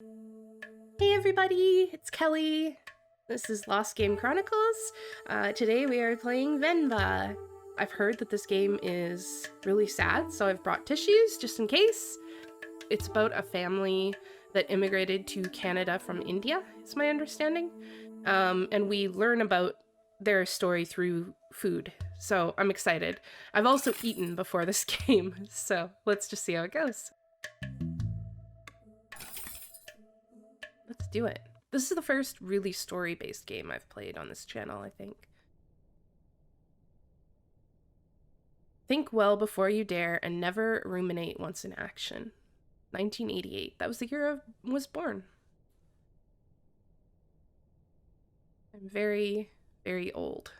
Hey everybody, it's Kelly. This is Lost Game Chronicles. Today we are playing Venba. I've heard that this game is really sad, so I've brought tissues just in case. It's about a family that immigrated to Canada from India, is my understanding. And we learn about their story through food, so I'm excited. I've also eaten before this game, so let's just see how it goes. Let's do it. This is the first really story-based game I've played on this channel, I think. Think well before you dare and never ruminate once in action. 1988. That was the year I was born. I'm very, very old.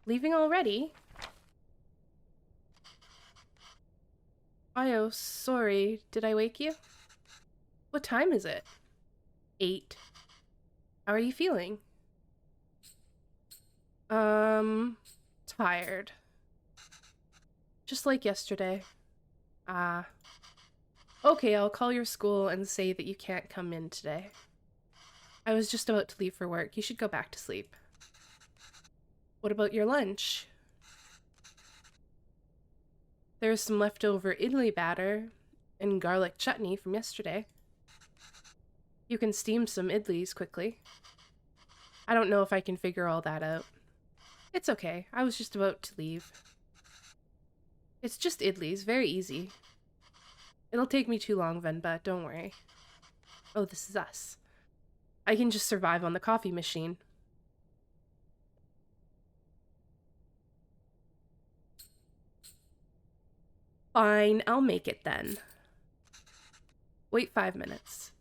Leaving already? Oh, sorry. Did I wake you? What time is it? 8. How are you feeling? Tired. Just like yesterday. Okay, I'll call your school and say that you can't come in today. I was just about to leave for work. You should go back to sleep. What about your lunch? There's some leftover idli batter and garlic chutney from yesterday. You can steam some idlis quickly. I don't know if I can figure all that out. It's okay. I was just about to leave. It's just idlis. Very easy. It'll take me too long, Venba. Don't worry. Oh, this is us. I can just survive on the coffee machine. Fine, I'll make it then. Wait 5 minutes.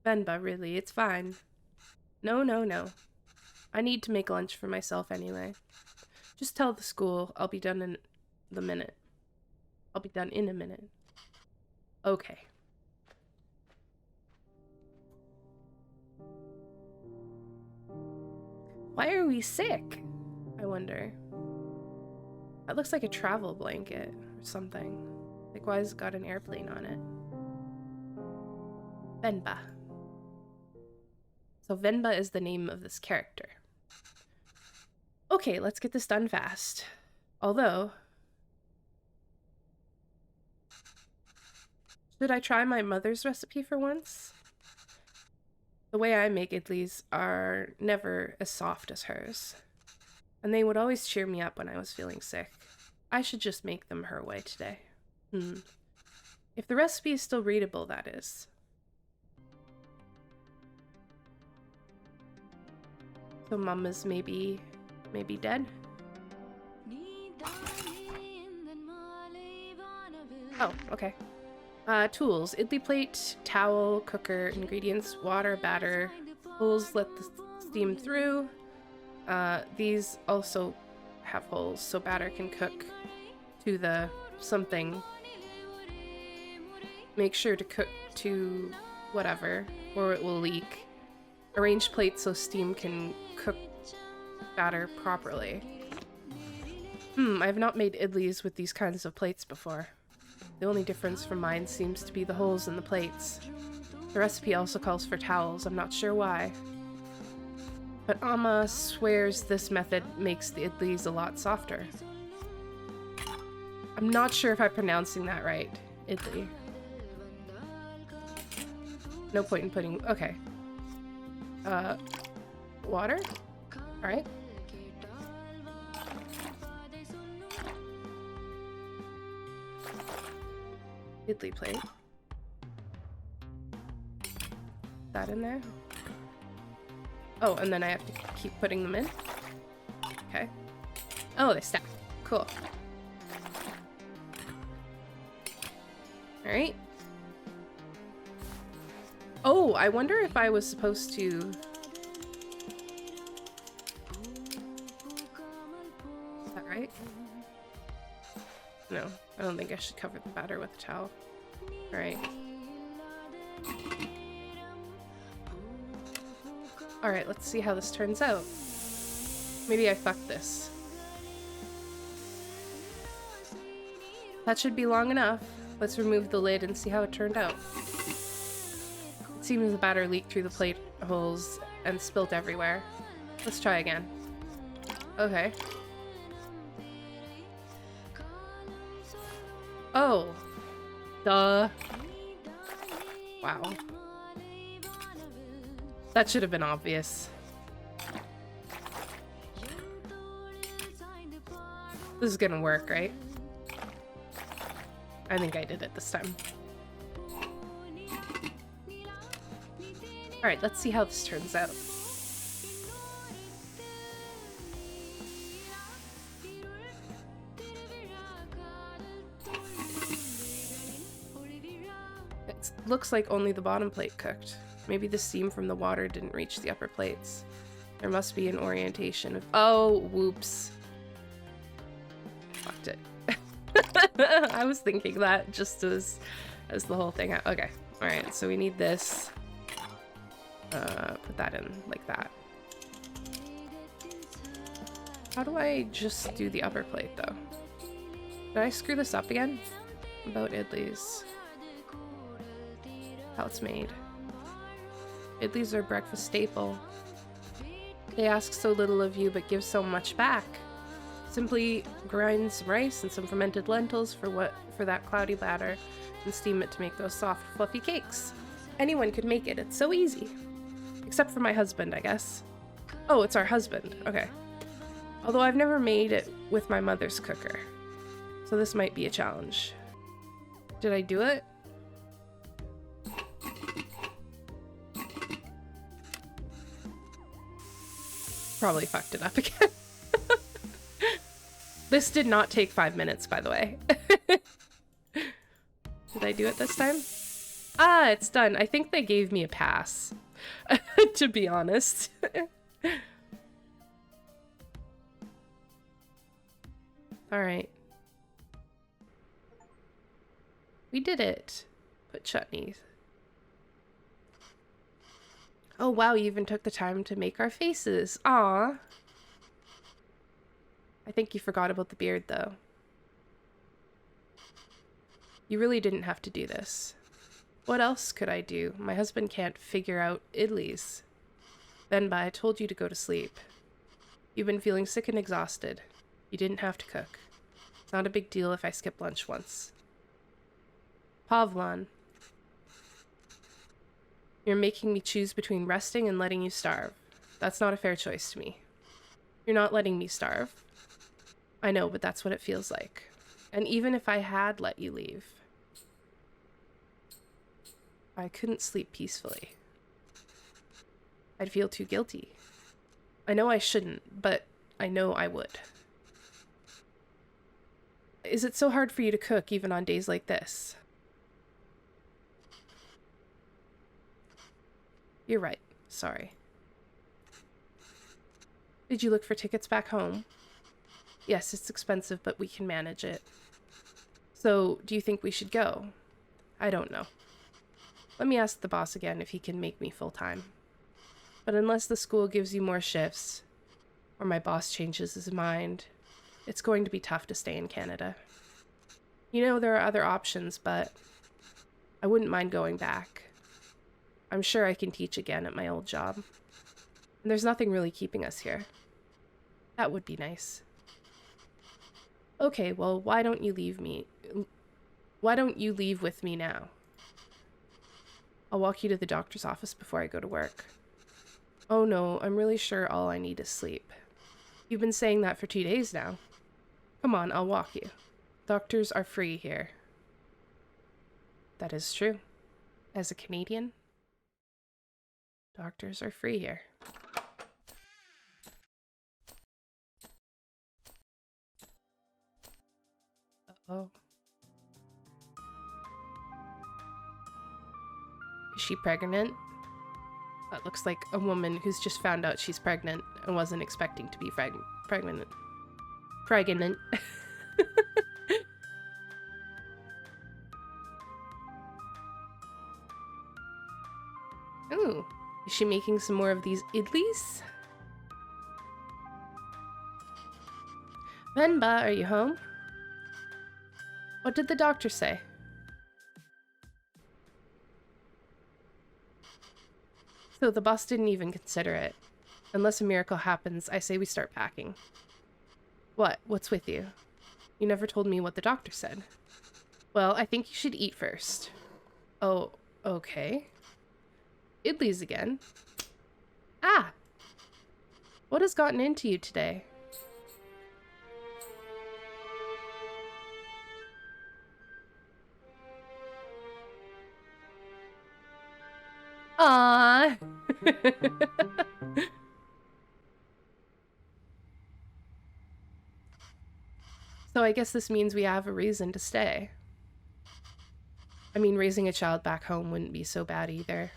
Venba, really, it's fine. No. I need to make lunch for myself anyway. Just tell the school I'll be done in the minute. I'll be done in a minute. Okay. Why are we sick? I wonder. That looks like a travel blanket or something. Like, why has it got an airplane on it? Venba. So Venba is the name of this character. Okay, let's get this done fast. Although, should I try my mother's recipe for once? The way I make idlis are never as soft as hers, and they would always cheer me up when I was feeling sick. I should just make them her way today. If the recipe is still readable, that is. So Mama's maybe dead? Oh, okay. Tools. Idli plate, towel, cooker, ingredients, water, batter. Holes let the steam through. These also have holes so batter can cook to the something. Make sure to cook to whatever, or it will leak. Arrange plates so steam can cook batter properly. I've not made idlis with these kinds of plates before. The only difference from mine seems to be the holes in the plates. The recipe also calls for towels, I'm not sure why. But Amma swears this method makes the idlis a lot softer. I'm not sure if I'm pronouncing that right. Idli. No point in putting... Okay. Water? Alright. Idli plate. That in there? Oh, and then I have to keep putting them in? Okay. Oh, they stack. Cool. Alright. Oh, I wonder if I was supposed to... Is that right? No, I don't think I should cover the batter with a towel. Alright. Alright, let's see how this turns out. Maybe I fucked this. That should be long enough. Let's remove the lid and see how it turned out. It seems the batter leaked through the plate holes and spilt everywhere. Let's try again. Okay. Oh. Duh. Wow. That should have been obvious. This is gonna work, right? I think I did it this time. Alright, let's see how this turns out. It looks like only the bottom plate cooked. Maybe the steam from the water didn't reach the upper plates. There must be an orientation of— oh, whoops. Fucked it. I was thinking that just as the whole thing. Okay, all right. So we need this. Put that in like that. How do I just do the upper plate though? Did I screw this up again? About idlis. How it's made. Idlis are breakfast staple. They ask so little of you but give so much back. Simply grind some rice and some fermented lentils for that cloudy batter and steam it to make those soft, fluffy cakes. Anyone could make it. It's so easy. Except for my husband, I guess. Oh, it's our husband. Okay. Although I've never made it with my mother's cooker. So this might be a challenge. Did I do it? Probably fucked it up again. This did not take 5 minutes, by the way. Did I do it this time? Ah, it's done. I think they gave me a pass, to be honest. All right. We did it. Put chutneys. Oh, wow, you even took the time to make our faces. Aw. I think you forgot about the beard, though. You really didn't have to do this. What else could I do? My husband can't figure out idlis. Venba, I told you to go to sleep. You've been feeling sick and exhausted. You didn't have to cook. It's not a big deal if I skip lunch once. Pavlan. You're making me choose between resting and letting you starve. That's not a fair choice to me. You're not letting me starve. I know, but that's what it feels like. And even if I had let you leave, I couldn't sleep peacefully. I'd feel too guilty. I know I shouldn't, but I know I would. Is it so hard for you to cook even on days like this? You're right. Sorry. Did you look for tickets back home? Yes, it's expensive, but we can manage it. So, do you think we should go? I don't know. Let me ask the boss again if he can make me full-time. But unless the school gives you more shifts, or my boss changes his mind, it's going to be tough to stay in Canada. You know, there are other options, but I wouldn't mind going back. I'm sure I can teach again at my old job. And there's nothing really keeping us here. That would be nice. Okay, well, why don't you leave with me now? I'll walk you to the doctor's office before I go to work. Oh no, I'm really sure all I need is sleep. You've been saying that for 2 days now. Come on, I'll walk you. Doctors are free here. That is true. As a Canadian, doctors are free here. Uh-oh. Is she pregnant? That looks like a woman who's just found out she's pregnant and wasn't expecting to be pregnant. Pregnant. Ooh. Is she making some more of these idlis? Venba, are you home? What did the doctor say? So the boss didn't even consider it. Unless a miracle happens, I say we start packing. What? What's with you? You never told me what the doctor said. Well, I think you should eat first. Oh, okay. Idlis again. Ah! What has gotten into you today? Aww. So I guess this means we have a reason to stay. I mean, raising a child back home wouldn't be so bad either.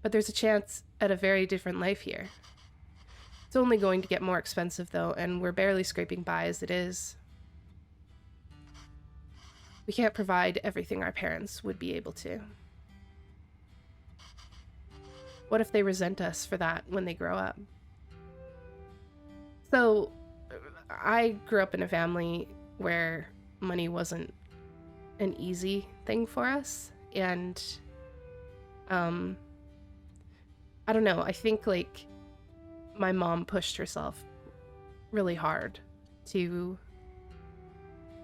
But there's a chance at a very different life here. It's only going to get more expensive though, and we're barely scraping by as it is. We can't provide everything our parents would be able to. What if they resent us for that when they grow up? So, I grew up in a family where money wasn't an easy thing for us, and I don't know, I think like my mom pushed herself really hard to,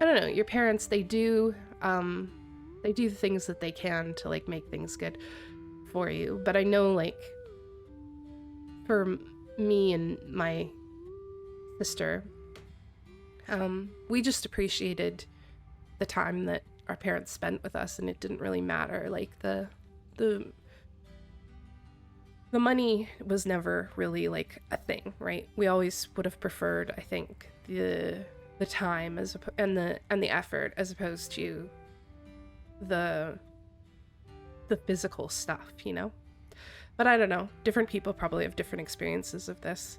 I don't know, your parents, they do the things that they can to like make things good for you, but I know like for me and my sister, we just appreciated the time that our parents spent with us, and it didn't really matter. Like the money was never really like a thing, right? We always would have preferred, I think, the time and the effort as opposed to the physical stuff, you know? But I don't know. Different people probably have different experiences of this.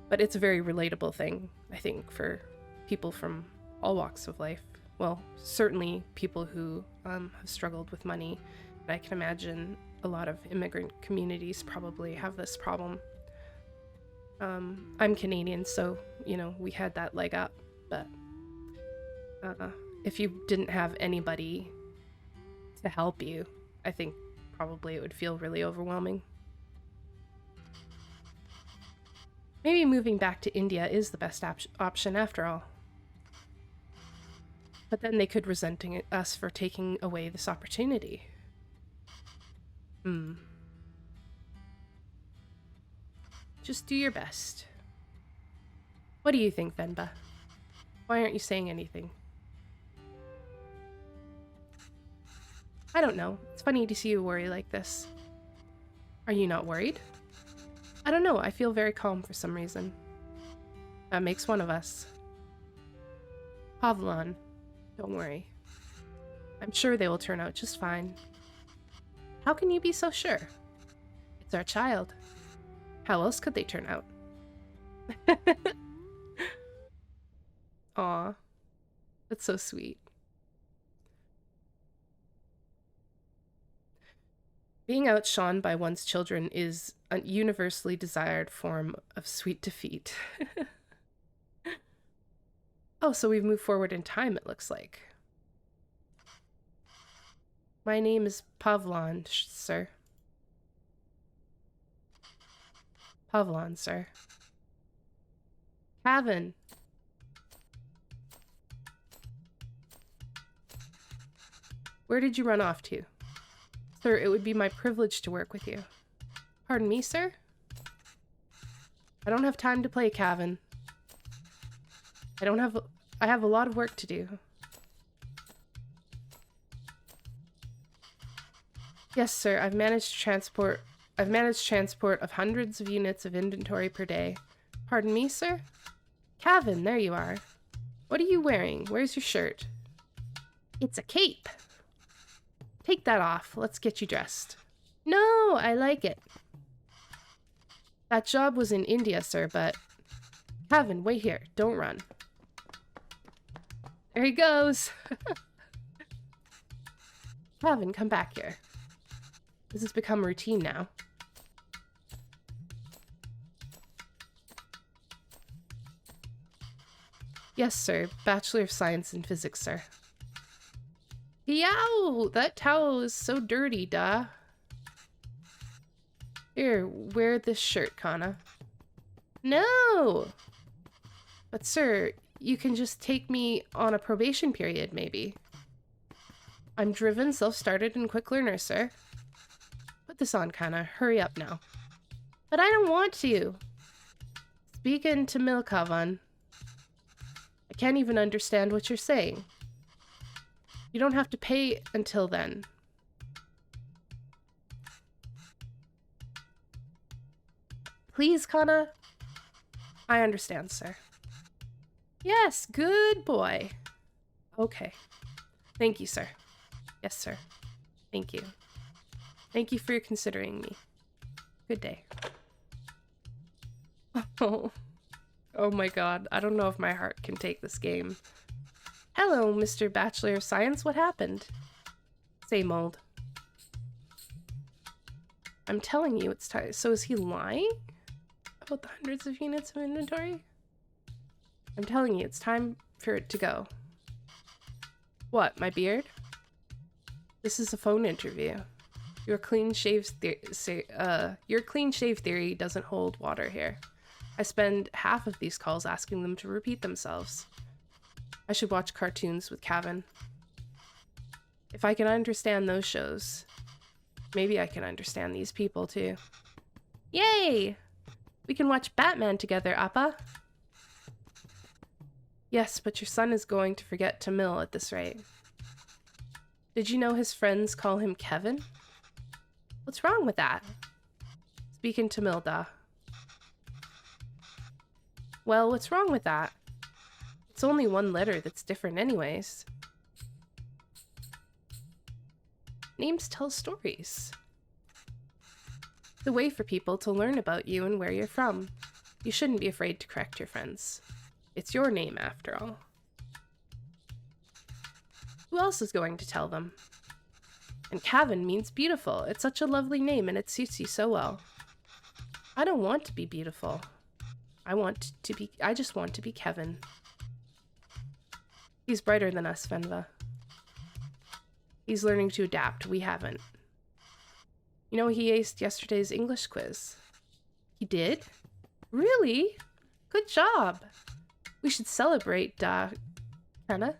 But it's a very relatable thing, I think, for people from all walks of life. Well, certainly people who have struggled with money. And I can imagine a lot of immigrant communities probably have this problem. I'm Canadian, so, you know, we had that leg up. But if you didn't have anybody to help you, I think probably it would feel really overwhelming. Maybe moving back to India is the best option after all. But then they could resent us for taking away this opportunity. Just do your best. What do you think, Venba? Why aren't you saying anything? I don't know. It's funny to see you worry like this. Are you not worried? I don't know. I feel very calm for some reason. That makes one of us. Pavlon, don't worry. I'm sure they will turn out just fine. How can you be so sure? It's our child. How else could they turn out? Aw, that's so sweet. Being outshone by one's children is a universally desired form of sweet defeat. Oh, so we've moved forward in time, it looks like. My name is Pavlon, sir. Pavlon, sir. Cavan. Where did you run off to? Sir, it would be my privilege to work with you. Pardon me, sir? I don't have time to play Cavan. I have a lot of work to do. Yes, sir, I've managed transport of hundreds of units of inventory per day. Pardon me, sir? Cavan, there you are. What are you wearing? Where's your shirt? It's a cape. Take that off. Let's get you dressed. No, I like it. That job was in India, sir, but... Cavan, wait here. Don't run. There he goes. Cavan, come back here. This has become routine now. Yes, sir. Bachelor of Science in Physics, sir. Yow! That towel is so dirty, duh. Here, wear this shirt, Kana. No! But sir, you can just take me on a probation period, maybe. I'm driven, self-started, and quick learner, sir. Put this on, Kana. Hurry up now. But I don't want to. Speaking to Milkavan. I can't even understand what you're saying. You don't have to pay until then. Please, Kana. I understand, sir. Yes, good boy. Okay. Thank you, sir. Yes, sir. Thank you. Thank you for considering me. Good day. Oh. Oh my god. I don't know if my heart can take this game. Hello, Mr. Bachelor of Science. What happened? Same old. I'm telling you it's time. So is he lying about the hundreds of units of inventory? I'm telling you, it's time for it to go. What, my beard? This is a phone interview. Your clean shave theory doesn't hold water here. I spend half of these calls asking them to repeat themselves. I should watch cartoons with Kevin. If I can understand those shows, maybe I can understand these people too. Yay! We can watch Batman together, Appa. Yes, but your son is going to forget Tamil at this rate. Did you know his friends call him Kevin? What's wrong with that? Speaking Tamil, da. Well, what's wrong with that? It's only one letter that's different anyways. Names tell stories. The way for people to learn about you and where you're from. You shouldn't be afraid to correct your friends. It's your name, after all. Who else is going to tell them? And Kevin means beautiful. It's such a lovely name and it suits you so well. I don't want to be beautiful. I just want to be Kevin. He's brighter than us, Venba. He's learning to adapt. We haven't. You know, he aced yesterday's English quiz. He did? Really? Good job. We should celebrate, Hannah.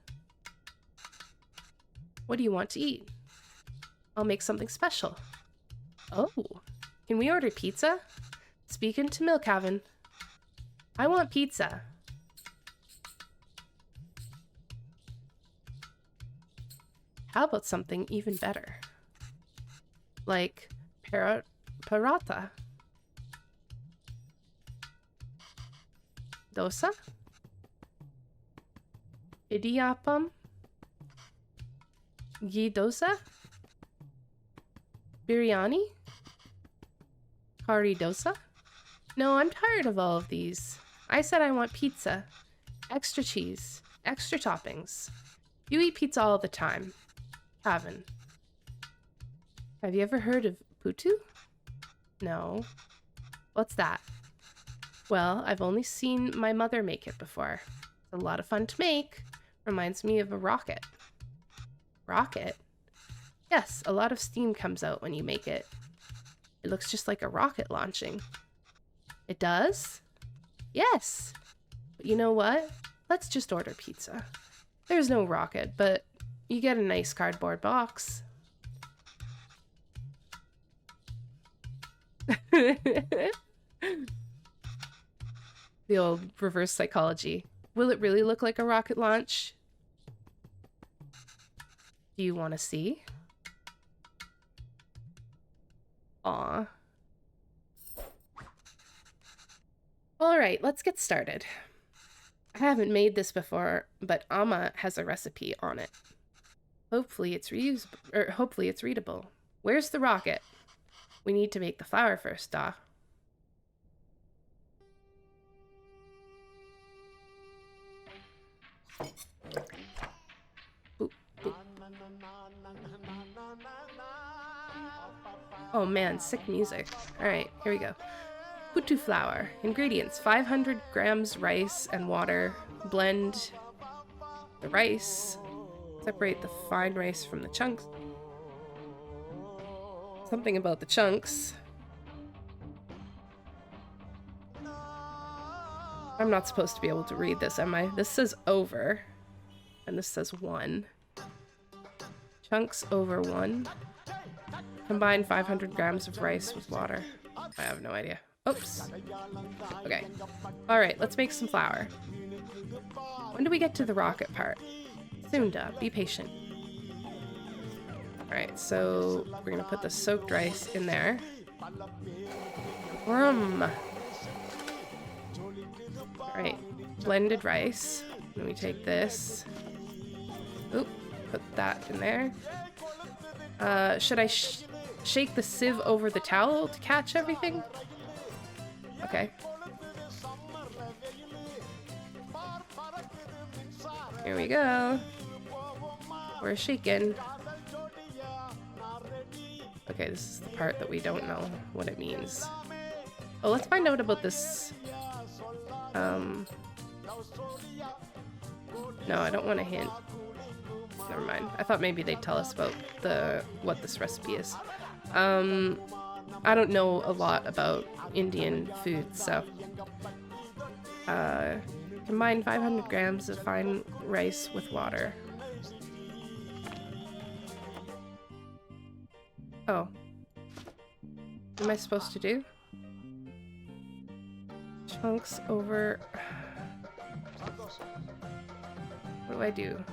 What do you want to eat? I'll make something special. Oh, can we order pizza? Speaking to Milkavan. I want pizza. How about something even better? Like paratha? Dosa? Idiyappam? Ghee dosa? Biryani? Kari dosa? No, I'm tired of all of these. I said I want pizza. Extra cheese. Extra toppings. You eat pizza all the time. Haven't. Have you ever heard of putu? No. What's that? Well, I've only seen my mother make it before. It's a lot of fun to make. Reminds me of a rocket. Rocket? Yes, a lot of steam comes out when you make it. It looks just like a rocket launching. It does? Yes. But you know what? Let's just order pizza. There's no rocket, but you get a nice cardboard box. The old reverse psychology. Will it really look like a rocket launch? Do you want to see? Aw. Alright, let's get started. I haven't made this before, but Amma has a recipe on it. Hopefully it's readable. Where's the rocket? We need to make the flour first, Da. Boop, boop. Oh man, sick music. Alright, here we go. Putu flour. Ingredients: 500 grams rice and water. Blend the rice. Separate the fine rice from the chunks. Something about the chunks. I'm not supposed to be able to read this, am I? This says over. And this says 1. Chunks over 1. Combine 500 grams of rice with water. I have no idea. Oops. Okay. Alright, let's make some flour. When do we get to the rocket part? Soon, duh. Be patient. Alright, so we're gonna put the soaked rice in there. Alright, blended rice. Then we take this. Oop, put that in there. Should I shake the sieve over the towel to catch everything? Okay. Here we go. We're shaking. Okay, this is the part that we don't know what it means. Oh, let's find out about this. No, I don't want a hint. Never mind. I thought maybe they'd tell us about what this recipe is. I don't know a lot about Indian food, so combine 500 grams of fine rice with water. Oh. What am I supposed to do? Chunks over... What do I do?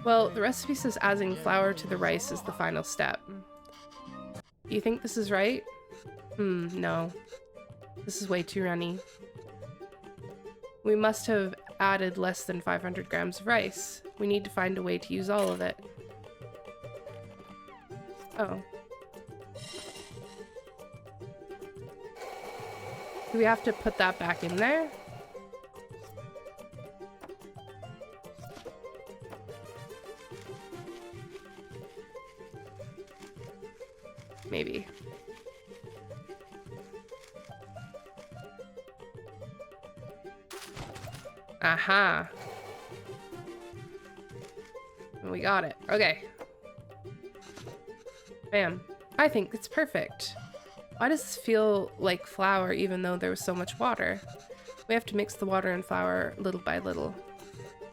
Well, the recipe says adding flour to the rice is the final step. Do you think this is right? No. This is way too runny. We must have added less than 500 grams of rice. We need to find a way to use all of it. Oh. Do we have to put that back in there? Maybe. Aha. We got it. Okay. Bam. I think it's perfect. Why does this feel like flour even though there was so much water? We have to mix the water and flour little by little.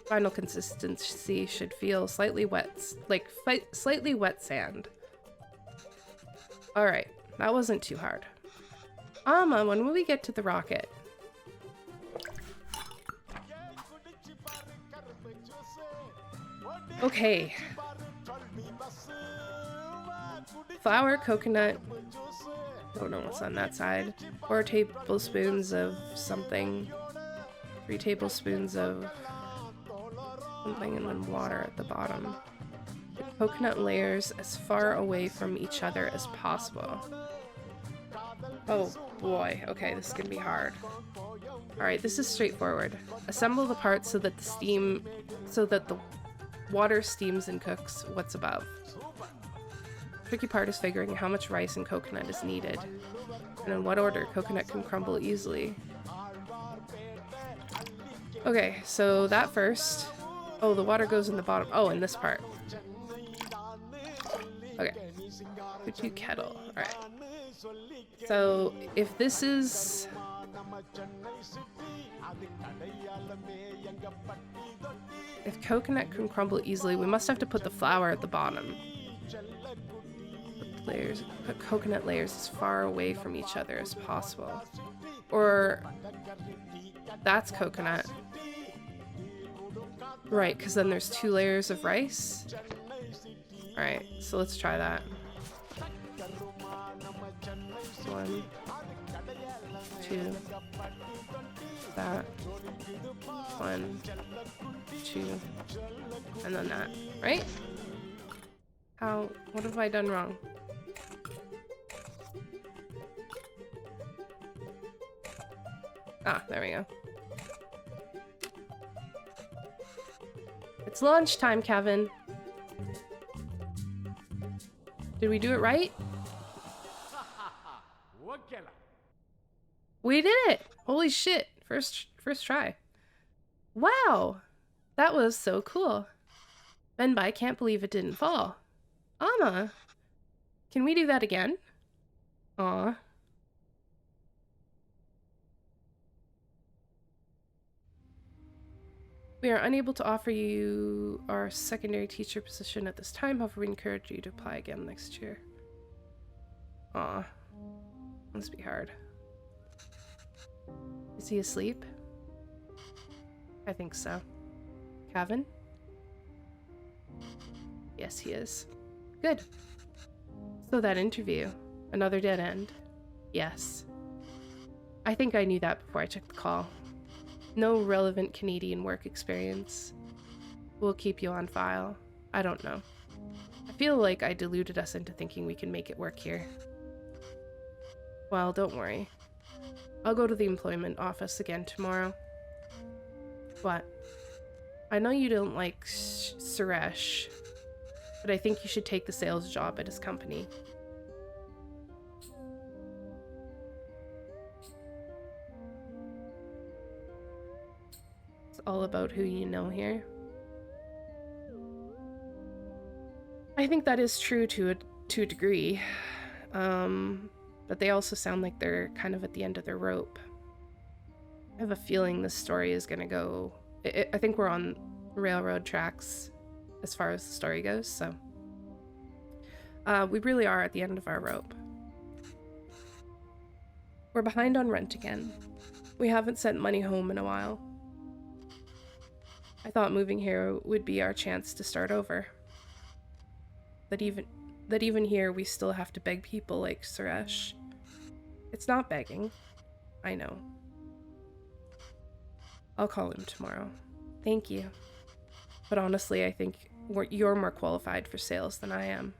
Final consistency should feel slightly wet, like slightly wet sand. Alright, that wasn't too hard. Amma, when will we get to the rocket? Okay. Flour, coconut. I don't know what's on that side. 4 tablespoons of something. 3 tablespoons of something, and then water at the bottom. Coconut layers as far away from each other as possible. Oh boy, okay, this is gonna be hard. Alright, this is straightforward. Assemble the parts so that the water steams and cooks what's above. Tricky part is figuring how much rice and coconut is needed, and in what order coconut can crumble easily. Okay, so that first. Oh, the water goes in the bottom. Oh, in this part. Okay. Kutu kettle. Alright. So, if this is... If coconut can crumble easily, we must have to put the flour at the bottom. Put coconut layers as far away from each other as possible. Or... That's coconut. Right, because then there's 2 layers of rice. Alright, so let's try that. 1, 2, that, 1, 2, and then that, right? What have I done wrong? Ah, there we go. It's launch time, Kevin. Did we do it right? We did it! Holy shit. First try. Wow! That was so cool. Venba, I can't believe it didn't fall. Amma! Can we do that again? Aw. We are unable to offer you our secondary teacher position at this time. However, we encourage you to apply again next year. Aw. Must be hard. Is he asleep? I think so. Kevin? Yes, he is. Good. So that interview. Another dead end. Yes. I think I knew that before I took the call. No relevant Canadian work experience. We'll keep you on file. I don't know. I feel like I deluded us into thinking we can make it work here. Well, don't worry. I'll go to the employment office again tomorrow. What? I know you don't like Suresh, but I think you should take the sales job at his company. It's all about who you know here. I think that is true to a degree. But they also sound like they're kind of at the end of their rope. I have a feeling this story is gonna go... I think we're on railroad tracks as far as the story goes, so... we really are at the end of our rope. We're behind on rent again. We haven't sent money home in a while. I thought moving here would be our chance to start over. That even here we still have to beg people like Suresh. It's not begging. I know. I'll call him tomorrow. Thank you. But honestly, I think you're more qualified for sales than I am.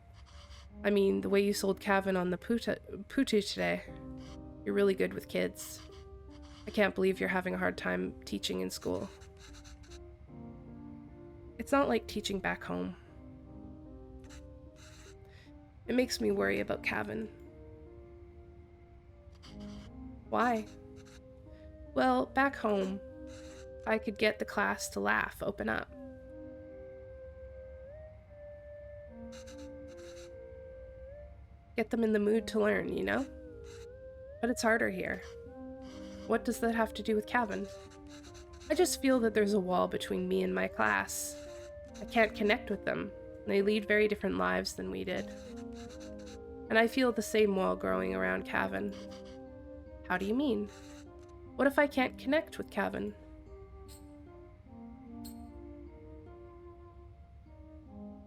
I mean, the way you sold Kevin on the Putu today. You're really good with kids. I can't believe you're having a hard time teaching in school. It's not like teaching back home. It makes me worry about Kevin. Why? Well, back home, I could get the class to laugh, open up. Get them in the mood to learn, you know? But it's harder here. What does that have to do with Kevin? I just feel that there's a wall between me and my class. I can't connect with them. They lead very different lives than we did. And I feel the same wall growing around Kevin. How do you mean? What if I can't connect with Kevin?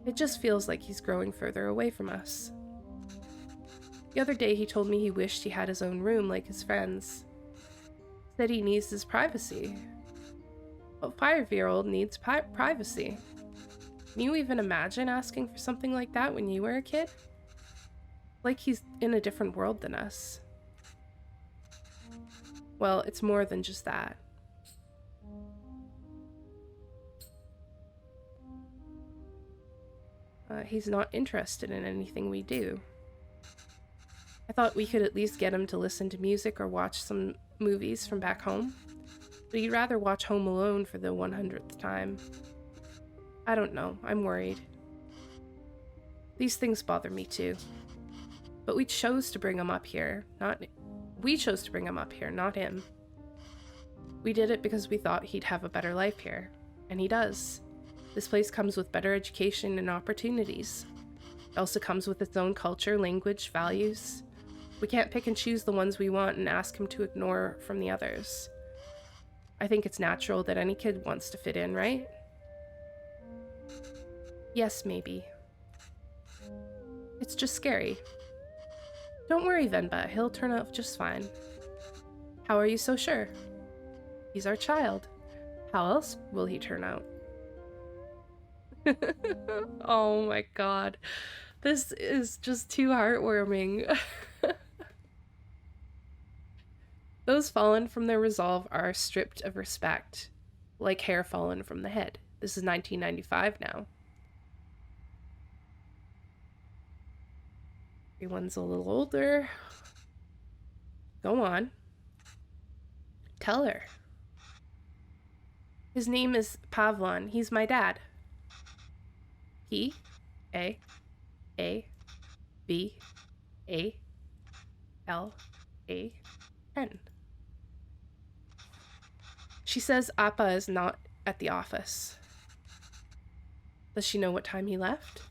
It just feels like he's growing further away from us. The other day he told me he wished he had his own room like his friends. Said he needs his privacy. A 5-year-old needs privacy. Can you even imagine asking for something like that when you were a kid? Like he's in a different world than us. Well, it's more than just that. He's not interested in anything we do. I thought we could at least get him to listen to music or watch some movies from back home. But he'd rather watch Home Alone for the 100th time. I don't know, I'm worried. These things bother me too. But we chose to bring him up here, not him. We did it because we thought he'd have a better life here, and he does. This place comes with better education and opportunities. It also comes with its own culture, language, values. We can't pick and choose the ones we want and ask him to ignore from the others. I think it's natural that any kid wants to fit in, right? Yes, maybe. It's just scary. Don't worry, Venba, he'll turn out just fine. How are you so sure? He's our child. How else will he turn out? Oh my god. This is just too heartwarming. Those fallen from their resolve are stripped of respect, like hair fallen from the head. This is 1995 now. Everyone's a little older. Go on. Tell her. His name is Pavlon. He's my dad. P-A-A-V-A-L-A-N. She says Appa is not at the office. Does she know what time he left?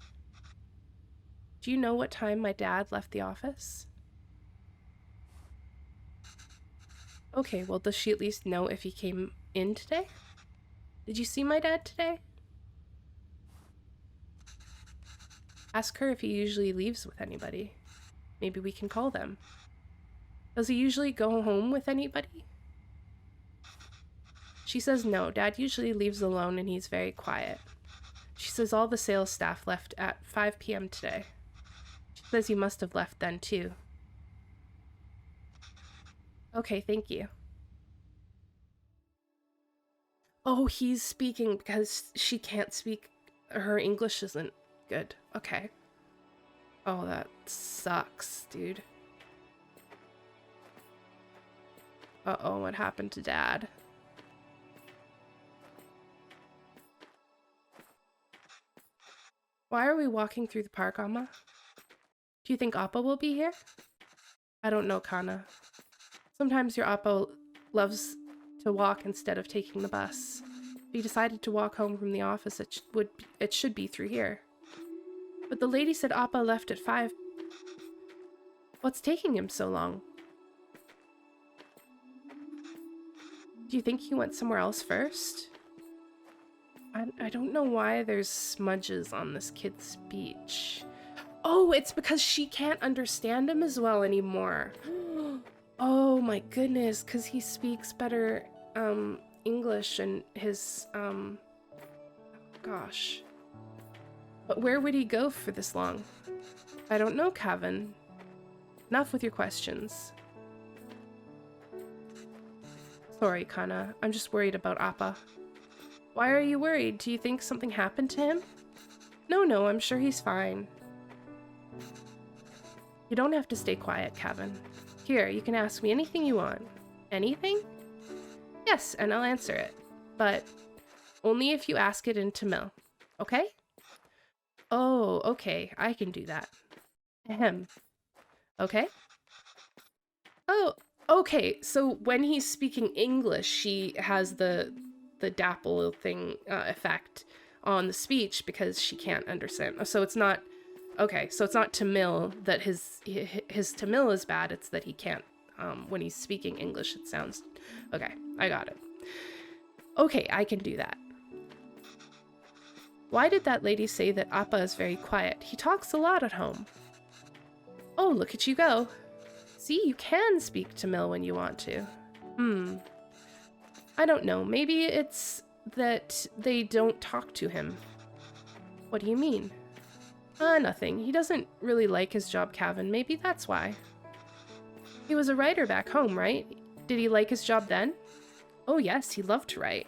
Do you know what time my dad left the office? Okay, well, does she at least know if he came in today? Did you see my dad today? Ask her if he usually leaves with anybody. Maybe we can call them. Does he usually go home with anybody? She says no, Dad usually leaves alone and he's very quiet. She says all the sales staff left at 5 p.m. today. She says he must have left then too. Okay, thank you. Oh, he's speaking because she can't speak. Her English isn't good. Okay. Oh, that sucks, dude. Uh-oh, what happened to Dad? Why are we walking through the park, Amma? Do you think Appa will be here? I don't know, Kana. Sometimes your Appa loves to walk instead of taking the bus. If he decided to walk home from the office, it should be through here. But the lady said Appa left at 5. What's taking him so long? Do you think he went somewhere else first? I don't know why there's smudges on this kid's speech. Oh, it's because she can't understand him as well anymore. Oh my goodness, because he speaks better English and his gosh. But where would he go for this long? I don't know, Kevin. Enough with your questions. Sorry, Kana. I'm just worried about Appa. Why are you worried? Do you think something happened to him? No, I'm sure he's fine. You don't have to stay quiet, Kevin. Here, you can ask me anything you want. Anything? Yes, and I'll answer it. But only if you ask it in Tamil. Okay? Oh, okay. I can do that. Ahem. Okay? Oh, okay. So when he's speaking English, she has the dapple thing effect on the speech because she can't understand. So it's not okay. So it's not Tamil that his Tamil is bad. It's that he can't. When he's speaking English, it sounds okay. I got it. Okay, I can do that. Why did that lady say that Appa is very quiet? He talks a lot at home. Oh, look at you go. See, you can speak Tamil when you want to. I don't know. Maybe it's that they don't talk to him. What do you mean? Nothing. He doesn't really like his job, Kevin. Maybe that's why. He was a writer back home, right? Did he like his job then? Oh yes, he loved to write.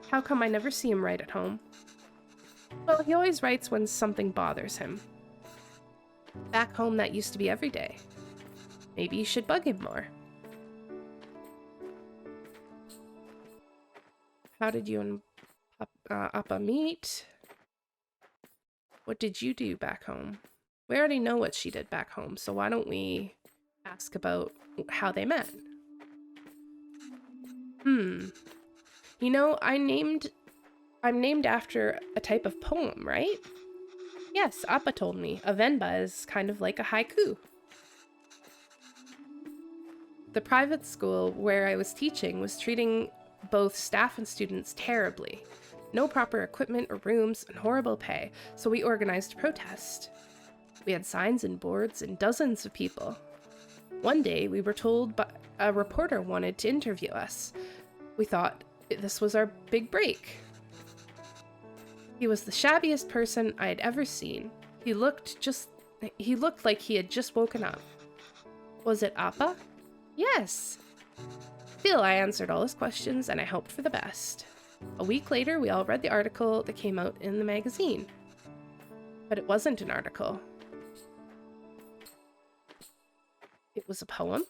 How come I never see him write at home? Well, he always writes when something bothers him. Back home, that used to be every day. Maybe you should bug him more. How did you and Appa meet? What did you do back home? We already know what she did back home, so why don't we ask about how they met? You know, I'm named after a type of poem, right? Yes, Appa told me. A Venba is kind of like a haiku. The private school where I was teaching was treating both staff and students terribly. No proper equipment or rooms and horrible pay, so we organized a protest. We had signs and boards and dozens of people. One day, we were told a reporter wanted to interview us. We thought this was our big break. He was the shabbiest person I had ever seen. He looked like he had just woken up. Was it Appa? Yes. Still, I answered all his questions and I hoped for the best. A week later, we all read the article that came out in the magazine. But it wasn't an article. It was a poem.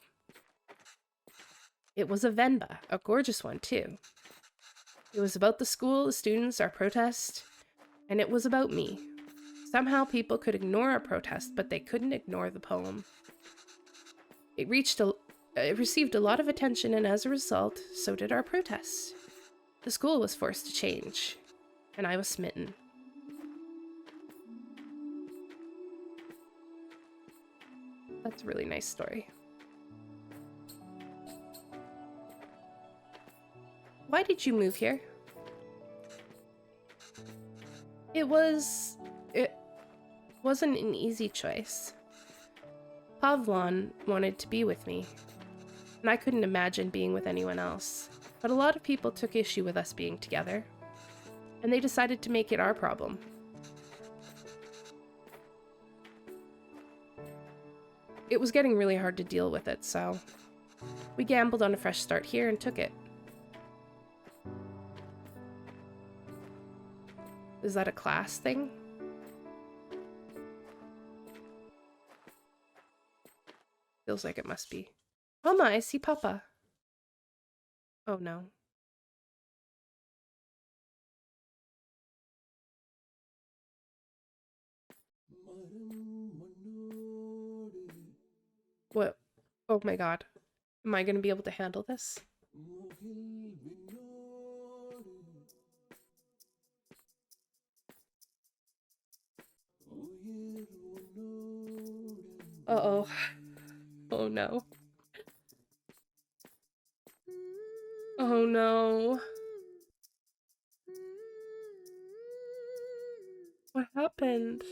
It was a Venba, a gorgeous one too. It was about the school, the students, our protest, and it was about me. Somehow people could ignore our protest, but they couldn't ignore the poem. It received a lot of attention, and as a result, so did our protest. The school was forced to change, and I was smitten. That's a really nice story. Why did you move here? It wasn't an easy choice. Pavlon wanted to be with me, and I couldn't imagine being with anyone else. But a lot of people took issue with us being together, and they decided to make it our problem. It was getting really hard to deal with it, so we gambled on a fresh start here and took it. Is that a class thing? Feels like it must be. Mama, I see Papa. Oh no. What? Oh my god. Am I gonna be able to handle this? Uh-oh. Oh no. Oh no. What happened?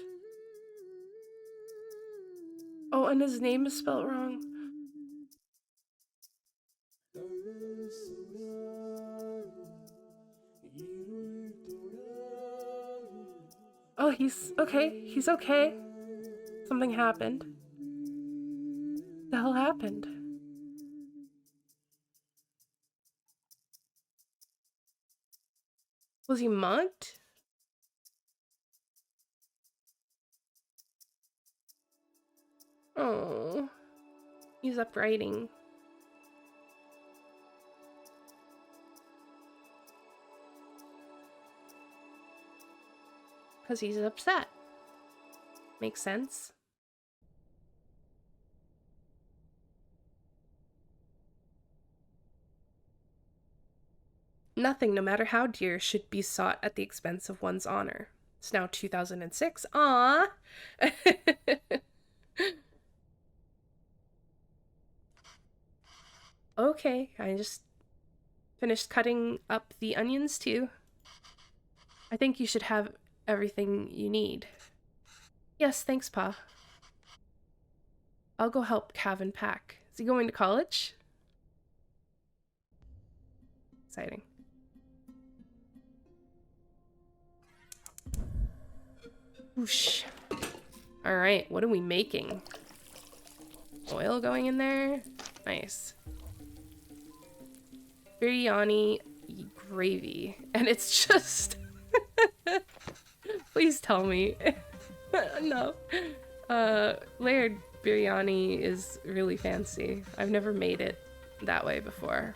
Oh, and his name is spelled wrong. Oh, he's okay. He's okay. Something happened. What the hell happened? Was he mugged? Oh, he's up writing. Because he's upset. Makes sense. Nothing, no matter how dear, should be sought at the expense of one's honor. It's now 2006. Aww! Okay, I just finished cutting up the onions too. I think you should have everything you need. Yes, thanks, Pa. I'll go help Cavan pack. Is he going to college? Exciting. Whoosh. Alright, what are we making? Oil going in there? Nice. Biryani gravy. And it's just... Please tell me. No. Layered biryani is really fancy. I've never made it that way before.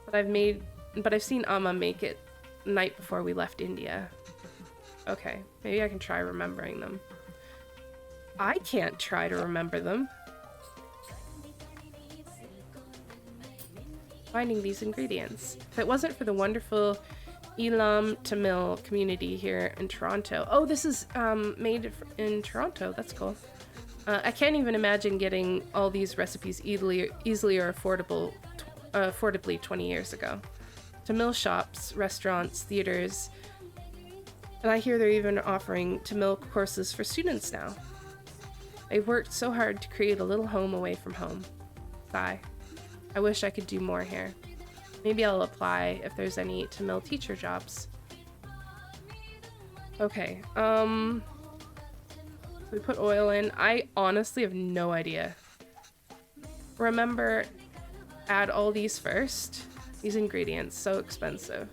But I've seen Amma make it the night before we left India. Okay, maybe I can try remembering them. I can't try to remember them. Finding these ingredients. If it wasn't for the wonderful Elam Tamil community here in Toronto. Oh, this is made in Toronto. That's cool. I can't even imagine getting all these recipes easily or affordably 20 years ago. Tamil shops, restaurants, theaters, and I hear they're even offering Tamil courses for students now. I've worked so hard to create a little home away from home. Sigh. I wish I could do more here. Maybe I'll apply if there's any Tamil teacher jobs. Okay, we put oil in. I honestly have no idea. Remember, add all these first. These ingredients, so expensive.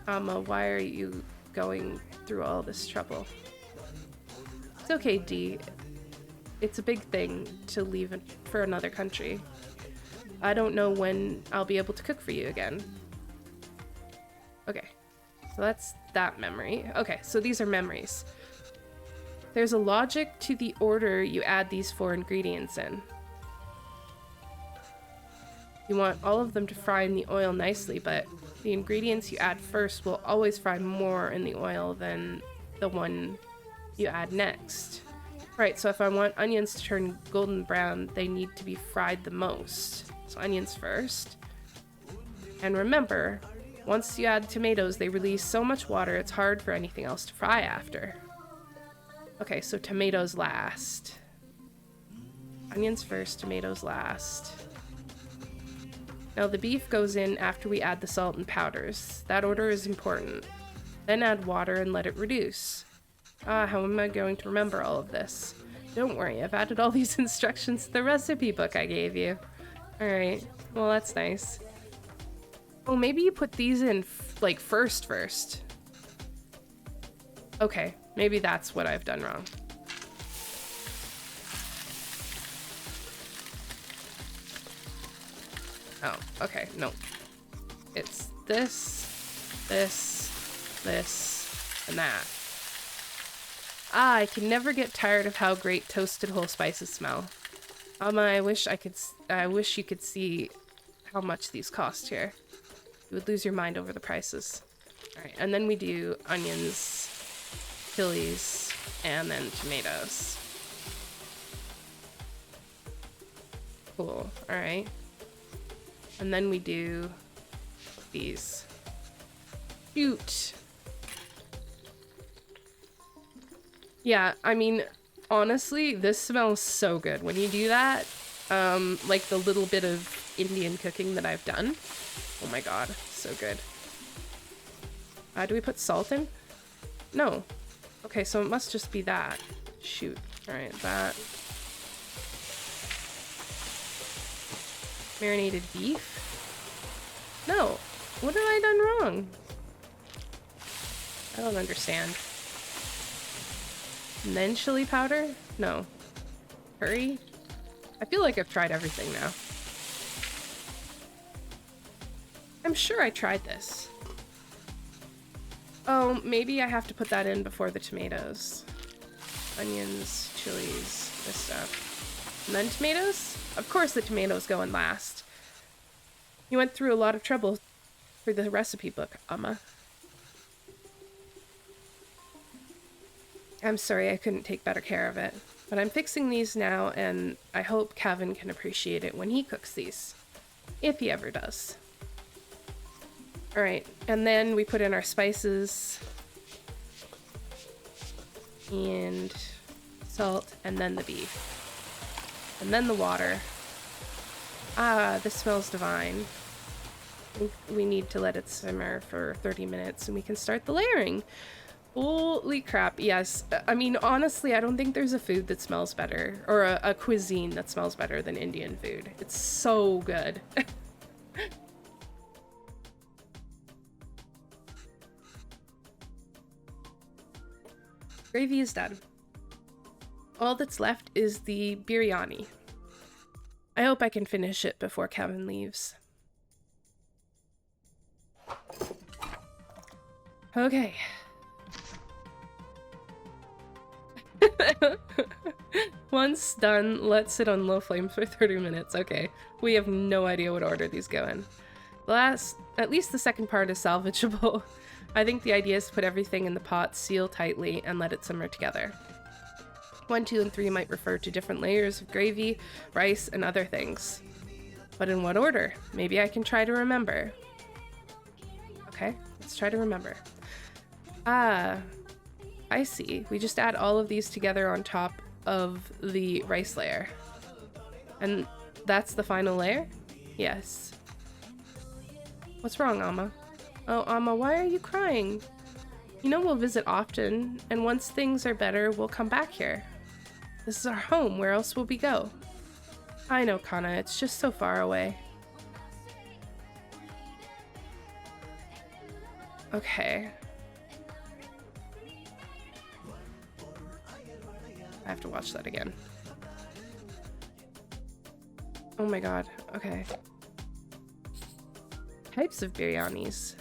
Why are you going through all this trouble? It's okay, D. it's a big thing to leave for another country. I don't know when I'll be able to cook for you again. Okay, so that's that memory. Okay, so these are memories. There's a logic to the order you add these 4 ingredients in. You want all of them to fry in the oil nicely, but the ingredients you add first will always fry more in the oil than the one you add next. Right, so if I want onions to turn golden brown, they need to be fried the most. So onions first. And remember, once you add tomatoes, they release so much water it's hard for anything else to fry after. Okay, so tomatoes last. Onions first, tomatoes last. Now the beef goes in after we add the salt and powders. That order is important. Then add water and let it reduce. How am I going to remember all of this? Don't worry, I've added all these instructions to the recipe book I gave you. Alright, well that's nice. Oh, maybe you put these in, like, first. Okay, maybe that's what I've done wrong. Oh, okay, no. It's this, and that. I can never get tired of how great toasted whole spices smell. I wish you could see how much these cost here. You would lose your mind over the prices. Alright, and then we do onions, chilies, and then tomatoes. Cool, alright. And then we do these. Shoot! Yeah, I mean, honestly, this smells so good. When you do that, like the little bit of Indian cooking that I've done. Oh my god, so good. Do we put salt in? No. Okay, so it must just be that. Shoot. Alright, that. Marinated beef? No. What have I done wrong? I don't understand. And then chili powder? No. Curry? I feel like I've tried everything now. I'm sure I tried this. Oh, maybe I have to put that in before the tomatoes. Onions, chilies, this stuff. And then tomatoes? Of course the tomatoes go in last. You went through a lot of trouble for the recipe book, Amma. I'm sorry I couldn't take better care of it, but I'm fixing these now, and I hope Kevin can appreciate it when he cooks these. If he ever does. Alright, and then we put in our spices, and salt, and then the beef. And then the water. Ah, this smells divine. We need to let it simmer for 30 minutes, and we can start the layering. Holy crap, yes. I mean, honestly, I don't think there's a food that smells better, or a cuisine that smells better than Indian food. It's so good. Gravy is done. All that's left is the biryani. I hope I can finish it before Kevin leaves. Okay. Once done, let's sit on low flame for 30 minutes. Okay, we have no idea what order these go in. At least the second part is salvageable. I think the idea is to put everything in the pot, seal tightly, and let it simmer together. 1, 2, and 3 might refer to different layers of gravy, rice, and other things. But in what order? Maybe I can try to remember. Okay, let's try to remember. Ah, I see. We just add all of these together on top of the rice layer. And that's the final layer? Yes. What's wrong, Amma? Oh, Amma, why are you crying? You know we'll visit often, and once things are better, we'll come back here. This is our home. Where else will we go? I know, Kana. It's just so far away. Okay. I have to watch that again. Oh my god. Okay. Types of biryanis.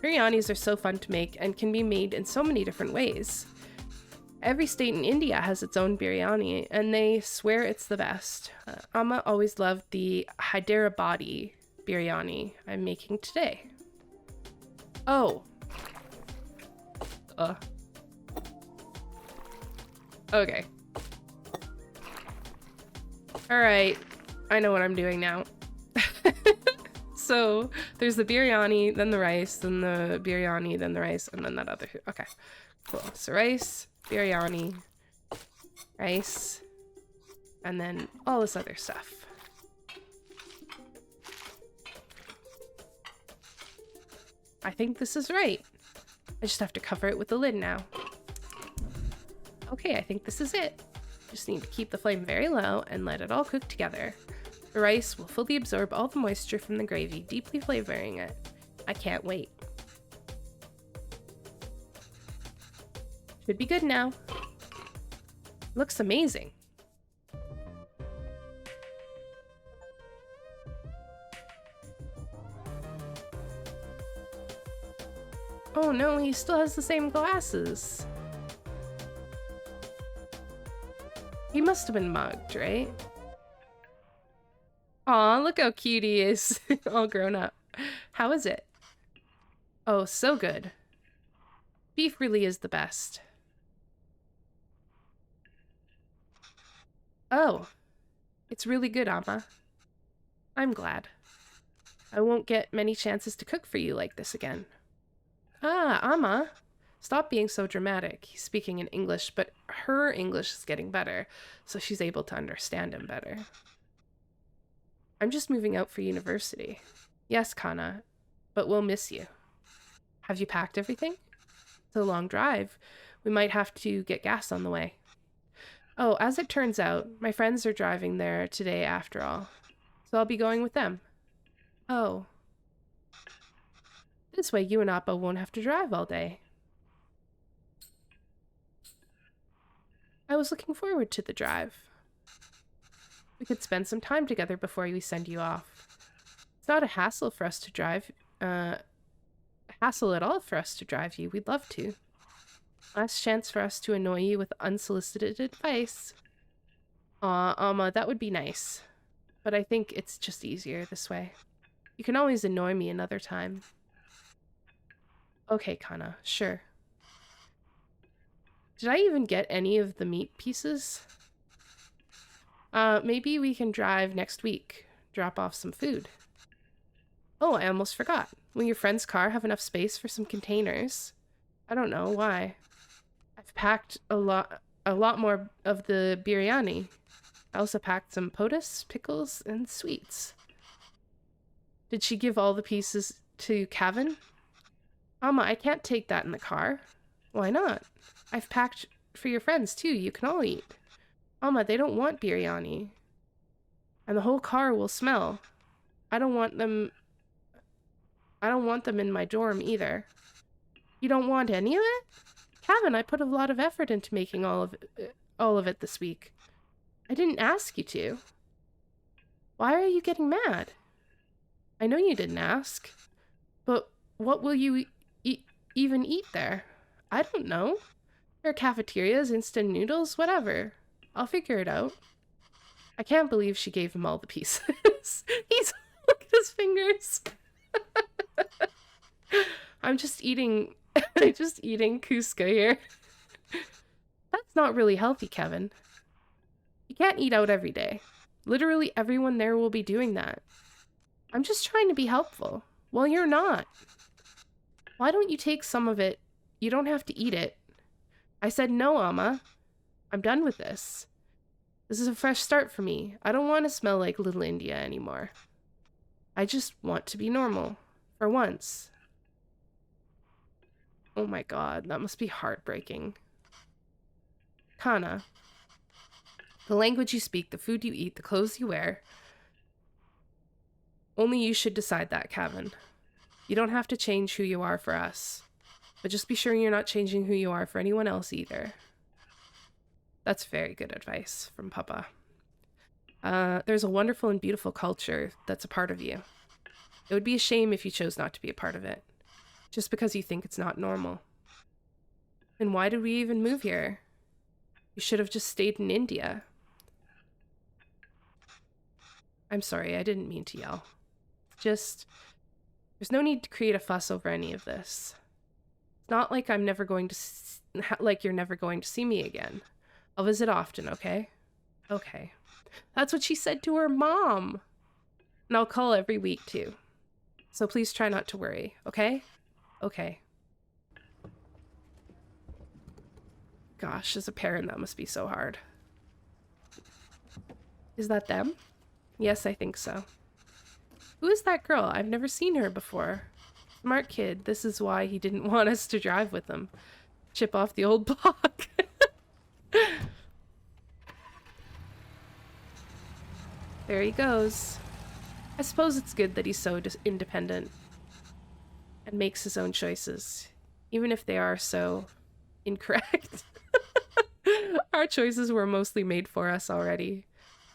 Biryanis are so fun to make and can be made in so many different ways. Every state in India has its own biryani, and they swear it's the best. Amma always loved the Hyderabadi biryani I'm making today. Oh. Okay. Alright. I know what I'm doing now. So, there's the biryani, then the rice, then the biryani, then the rice, and then that other food. Okay. Cool. So rice, biryani, rice, and then all this other stuff. I think this is right. I just have to cover it with the lid now. Okay, I think this is it. Just need to keep the flame very low and let it all cook together. The rice will fully absorb all the moisture from the gravy, deeply flavoring it. I can't wait. Should be good now. Looks amazing. Oh no, he still has the same glasses. He must have been mugged, right? Aw, look how cute he is. All grown up. How is it? Oh, so good. Beef really is the best. Oh, it's really good, Amma. I'm glad. I won't get many chances to cook for you like this again. Ah, Amma. Stop being so dramatic. He's speaking in English, but her English is getting better, so she's able to understand him better. I'm just moving out for university. Yes, Kana, but we'll miss you. Have you packed everything? It's a long drive. We might have to get gas on the way. Oh, as it turns out, my friends are driving there today after all, so I'll be going with them. Oh. This way you and Appa won't have to drive all day. I was looking forward to the drive. We could spend some time together before we send you off. It's not a hassle for us to drive, hassle at all for us to drive you. We'd love to. Last chance for us to annoy you with unsolicited advice. Aw, Amma, that would be nice. But I think it's just easier this way. You can always annoy me another time. Okay, Kana, sure. Did I even get any of the meat pieces? Maybe we can drive next week. Drop off some food. Oh, I almost forgot. Will your friend's car have enough space for some containers? I don't know, why? I've packed a lot more of the biryani. I also packed some potas, pickles, and sweets. Did she give all the pieces to Kevin? Amma, I can't take that in the car. Why not? I've packed for your friends too. You can all eat. Amma, they don't want biryani. And the whole car will smell. I don't want them in my dorm either. You don't want any of it? Kevin, I put a lot of effort into making all of it this week. I didn't ask you to. Why are you getting mad? I know you didn't ask. But what will you even eat there? I don't know. There are cafeterias, instant noodles, whatever. I'll figure it out. I can't believe she gave him all the pieces. Look at his fingers. I'm just eating Cusco here. That's not really healthy, Kevin. You can't eat out every day. Literally everyone there will be doing that. I'm just trying to be helpful. Well, you're not. Why don't you take some of it? You don't have to eat it. I said no, Amma. I'm done with this. This is a fresh start for me. I don't want to smell like Little India anymore. I just want to be normal. For once. Oh my god, that must be heartbreaking. Kana. The language you speak, the food you eat, the clothes you wear. Only you should decide that, Kevin. You don't have to change who you are for us. But just be sure you're not changing who you are for anyone else either. That's very good advice from Papa. There's a wonderful and beautiful culture that's a part of you. It would be a shame if you chose not to be a part of it, just because you think it's not normal. And why did we even move here? You should have just stayed in India. I'm sorry, I didn't mean to yell. Just, there's no need to create a fuss over any of this. It's not like I'm never going to, like you're never going to see me again. I'll visit often, okay? Okay. That's what she said to her mom. And I'll call every week too. So please try not to worry, okay? Okay. Gosh, as a parent, that must be so hard. Is that them? Yes, I think so. Who is that girl? I've never seen her before. Smart kid. This is why he didn't want us to drive with him. Chip off the old block. There he goes. I suppose it's good that he's so independent and makes his own choices, even if they are so incorrect. Our choices were mostly made for us already.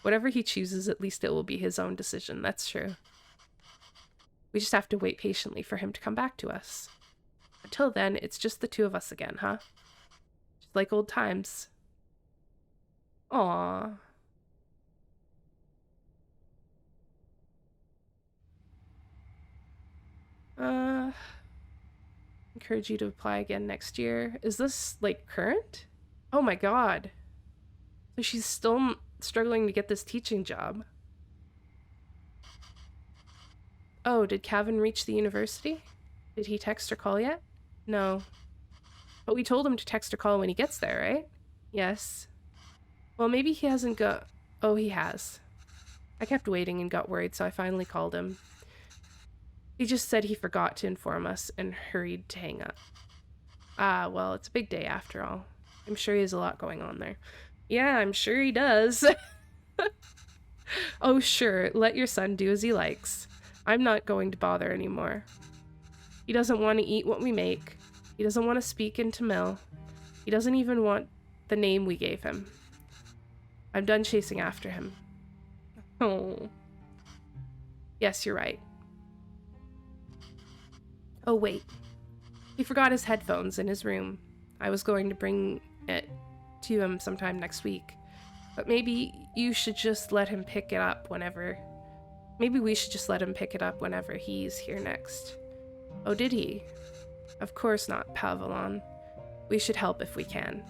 Whatever he chooses, at least it will be his own decision. That's true. We just have to wait patiently for him to come back to us. Until then, it's just the two of us again, huh? Just like old times. Aww. Encourage you to apply again next year. Is this, like, current? Oh my god. So she's still struggling to get this teaching job. Oh, did Cavan reach the university? Did he text or call yet? No. But we told him to text or call when he gets there, right? Yes. Well, maybe he hasn't got... Oh, he has. I kept waiting and got worried, so I finally called him. He just said he forgot to inform us and hurried to hang up. Ah, well, it's a big day after all. I'm sure he has a lot going on there. Yeah, I'm sure he does. Oh, sure, let your son do as he likes. I'm not going to bother anymore. He doesn't want to eat what we make. He doesn't want to speak in Tamil. He doesn't even want the name we gave him. I'm done chasing after him. Oh. Yes, you're right. Oh, wait. He forgot his headphones in his room. I was going to bring it to him sometime next week. But maybe you should just let him pick it up whenever... Maybe we should just let him pick it up whenever he's here next. Oh, did he? Of course not, Pavilon. We should help if we can.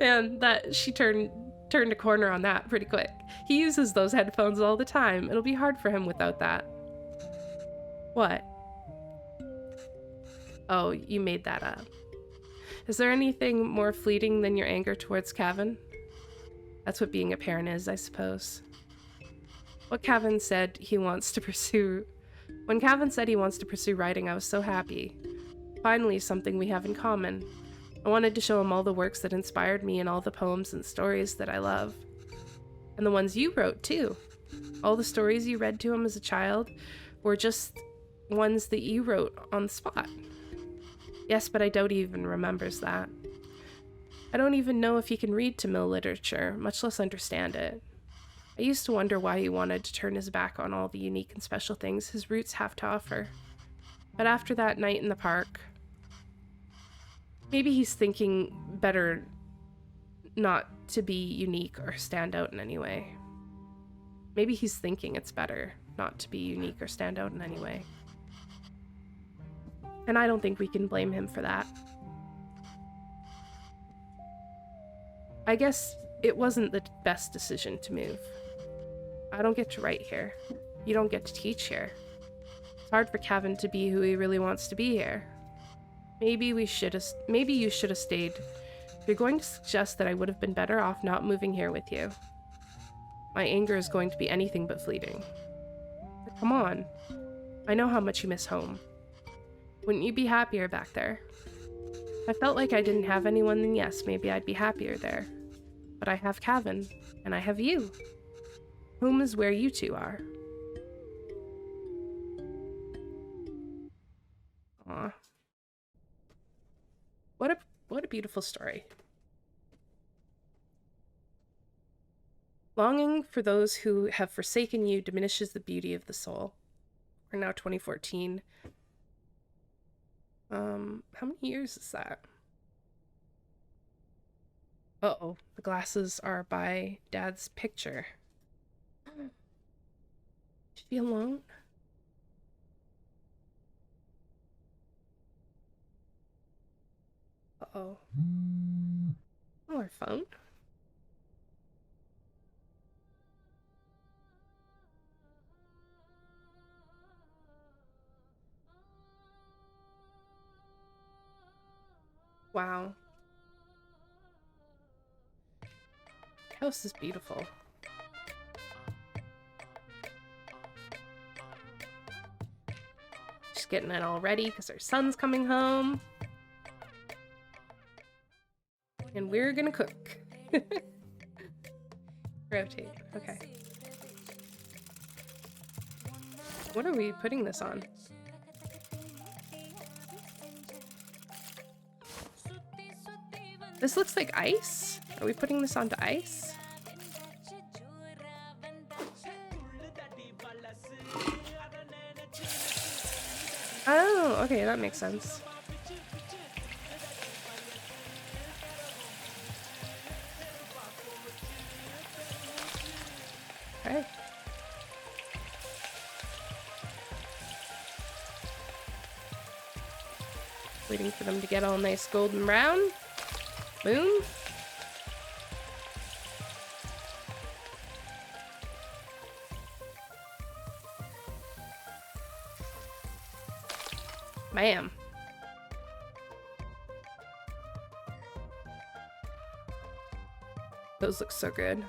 Man, that she turned a corner on that pretty quick. He uses those headphones all the time. It'll be hard for him without that. What? Oh, you made that up. Is there anything more fleeting than your anger towards Cavan? That's what being a parent is, I suppose. What Cavan said he wants to pursue... When Cavan said he wants to pursue writing, I was so happy. Finally, something we have in common. I wanted to show him all the works that inspired me and all the poems and stories that I love. And the ones you wrote, too. All the stories you read to him as a child were just ones that you wrote on the spot. Yes, but I doubt he even remembers that. I don't even know if he can read Tamil literature, much less understand it. I used to wonder why he wanted to turn his back on all the unique and special things his roots have to offer. But after that night in the park, maybe he's thinking better not to be unique or stand out in any way. Maybe he's thinking it's better not to be unique or stand out in any way. And I don't think we can blame him for that. I guess it wasn't the best decision to move. I don't get to write here. You don't get to teach here. It's hard for Cavan to be who he really wants to be here. Maybe you should have stayed. If you're going to suggest that I would have been better off not moving here with you, my anger is going to be anything but fleeting. But come on. I know how much you miss home. Wouldn't you be happier back there? If I felt like I didn't have anyone, then yes, maybe I'd be happier there. But I have Cavan, and I have you. Home is where you two are. Aw. What a beautiful story. Longing for those who have forsaken you diminishes the beauty of the soul. We're now 2014. How many years is that? Uh-oh, the glasses are by Dad's picture. Is she alone? Uh-oh. Oh, her phone? Wow. The house is beautiful. She's getting it all ready because her son's coming home. And we're gonna cook. Rotate. Okay. What are we putting this on? This looks like ice. Are we putting this onto ice? Oh, okay, that makes sense. Okay. Waiting for them to get all nice golden brown. Boom. Bam. Those look so good.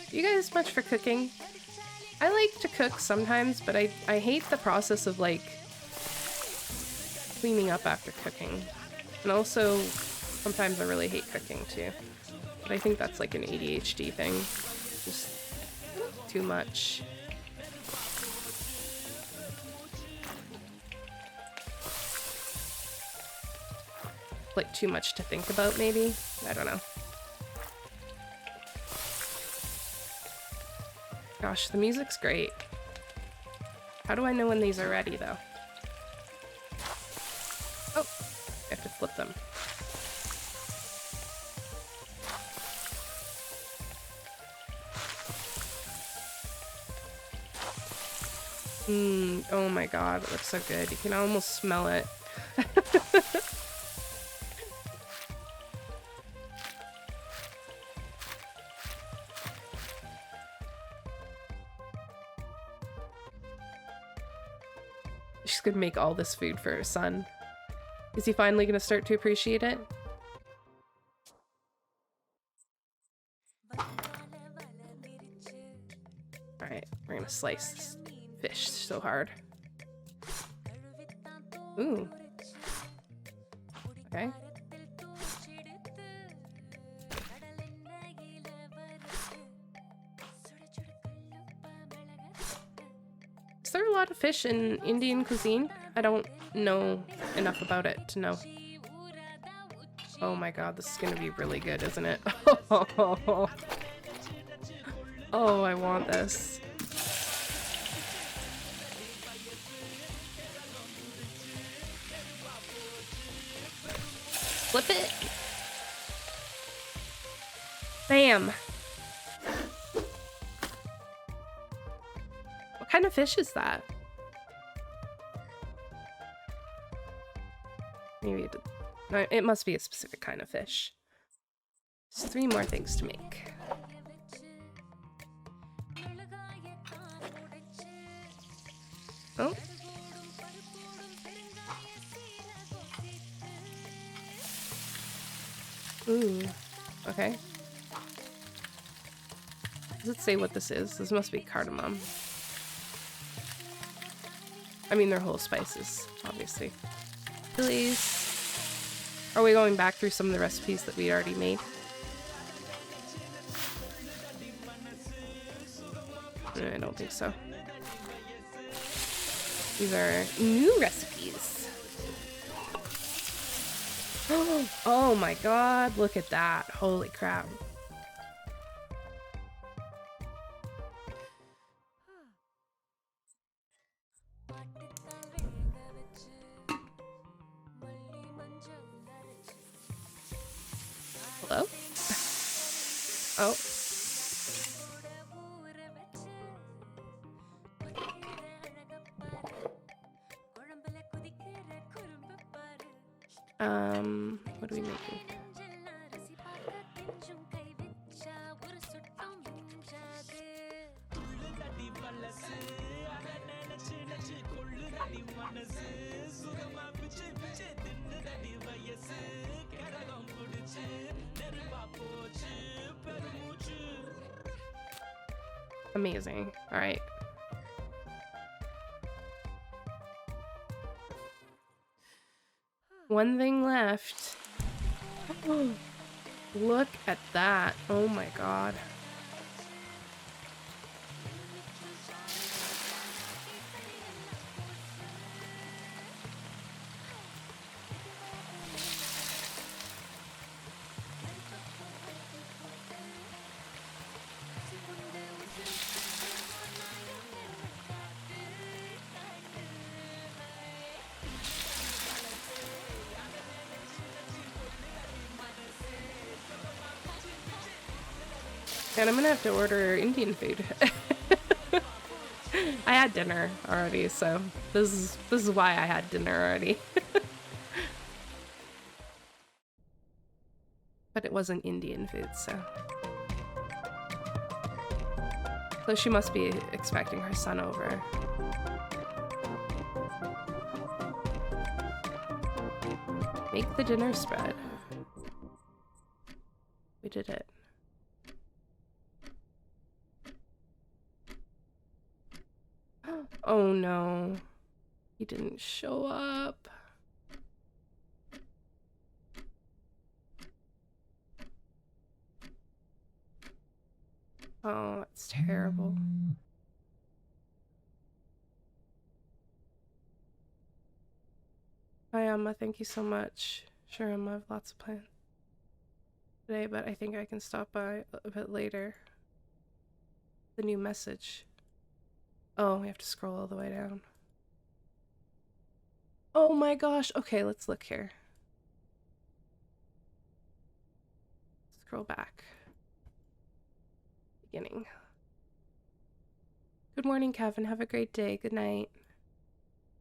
You guys much for cooking? I like to cook sometimes, but I hate the process of like cleaning up after cooking. And also sometimes I really hate cooking too. But I think that's like an ADHD thing. Just too much. Like too much to think about maybe? I don't know. Gosh, the music's great. How do I know when these are ready, though? Oh, I have to flip them. Oh my god, it looks so good. You can almost smell it. She's gonna make all this food for her son. Is he finally gonna start to appreciate it? Alright, we're gonna slice this fish so hard. Ooh. Okay. Is there a lot of fish in Indian cuisine? I don't know enough about it to know. Oh my god, this is gonna be really good, isn't it? Oh, I want this. Flip it. Bam. What kind of fish is that? Maybe it must be a specific kind of fish. There's 3 more things to make. Oh. Ooh. Okay. Does it say what this is? This must be cardamom. I mean, they're whole spices, obviously. Chilies. Are we going back through some of the recipes that we already made? I don't think so. These are new recipes. Oh my god, look at that. Holy crap. Hello? Oh. What are we making? Amazing. All right. One thing left. Oh, look at that. Oh my god. And I'm gonna have to order Indian food. I had dinner already, so this is why I had dinner already. But it wasn't Indian food, so. So she must be expecting her son over. Make the dinner spread. We did it. Oh no, he didn't show up. Oh, that's terrible. Hi, Emma, thank you so much. Sure, Emma, I have lots of plans today, but I think I can stop by a bit later. The new message. Oh, we have to scroll all the way down. Oh my gosh. Okay, let's look here. Scroll back. Beginning. Good morning, Kevin. Have a great day. Good night.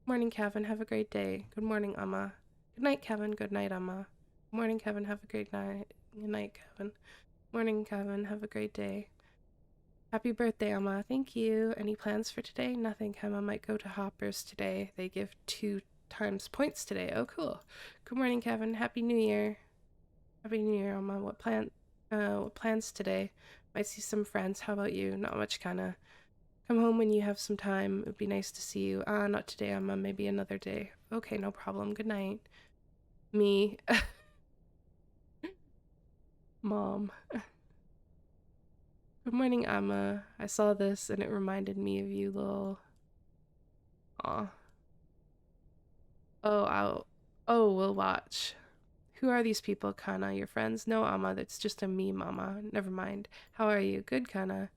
Morning, Kevin. Have a great day. Good morning, Emma. Good night, Kevin. Good night, Emma. Good morning, Kevin. Have a great night. Good night, Kevin. Morning, Kevin. Have a great day. Happy birthday, Emma. Thank you. Any plans for today? Nothing. Emma might go to Hoppers today. They give 2 times points today. Oh, cool. Good morning, Kevin. Happy New Year. Happy New Year, Emma. What plans today? Might see some friends. How about you? Not much, kinda. Come home when you have some time. It would be nice to see you. Not today, Emma. Maybe another day. Okay, no problem. Good night. Me. Mom. Good morning, Emma. I saw this and it reminded me of you, lol. Aw. Oh, we'll watch. Who are these people, Kana? Your friends? No, Amma, that's just a meme, Amma. Never mind. How are you? Good, Kana.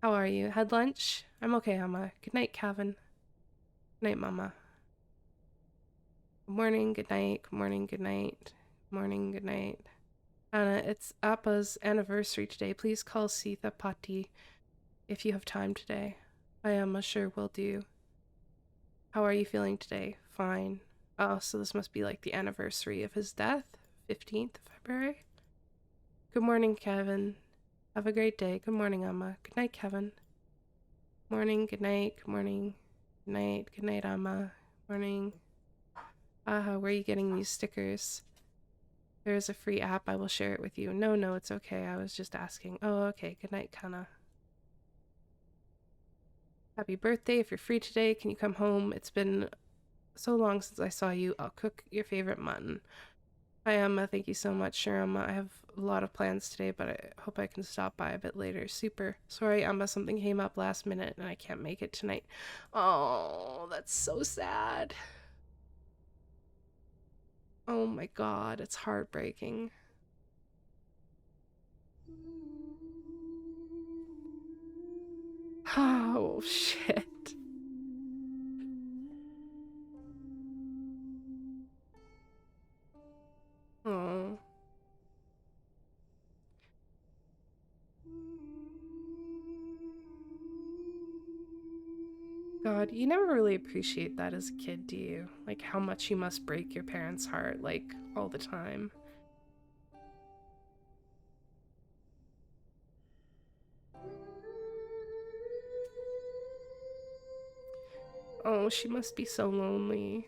How are you? Had lunch? I'm okay, Amma. Good night, Kevin. Good night, Mama. Good morning, good night, good morning, good night. Good morning, good night. Anna, it's Appa's anniversary today. Please call Sita Pati if you have time today. I am sure will do. How are you feeling today? Fine. Oh, so this must be like the anniversary of his death, 15th of February. Good morning, Kevin. Have a great day. Good morning, Emma. Good night, Kevin. Morning, good night, good morning, good night, Emma. Morning. Where are you getting these stickers? There is a free app. I will share it with you. No, it's okay. I was just asking. Oh, okay. Good night, Kana. Happy birthday. If you're free today, can you come home? It's been so long since I saw you. I'll cook your favorite mutton. Hi, Emma. Thank you so much. Sure, Emma. I have a lot of plans today, but I hope I can stop by a bit later. Super. Sorry, Emma. Something came up last minute and I can't make it tonight. Oh, that's so sad. Oh my god, it's heartbreaking. Oh, shit. Oh. God, you never really appreciate that as a kid, do you? Like, how much you must break your parents' heart, like, all the time. Oh, she must be so lonely.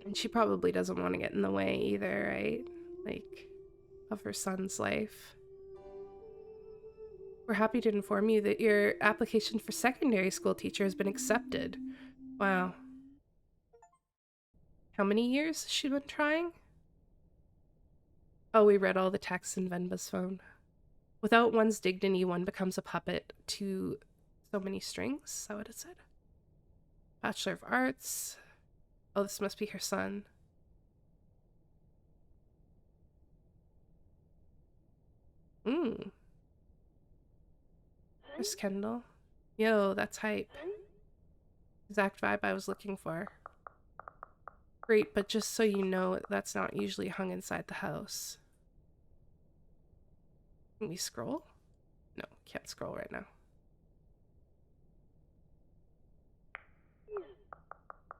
And she probably doesn't want to get in the way either, right? Like, of her son's life. We're happy to inform you that your application for secondary school teacher has been accepted. Wow. How many years has she been trying? Oh, we read all the texts in Venba's phone. Without one's dignity, one becomes a puppet to so many strings. Is that what it said? Bachelor of Arts. Oh, this must be her son. Chris Kendall. Yo, that's hype. Exact vibe I was looking for. Great, but just so you know, that's not usually hung inside the house. Can we scroll? No, can't scroll right now.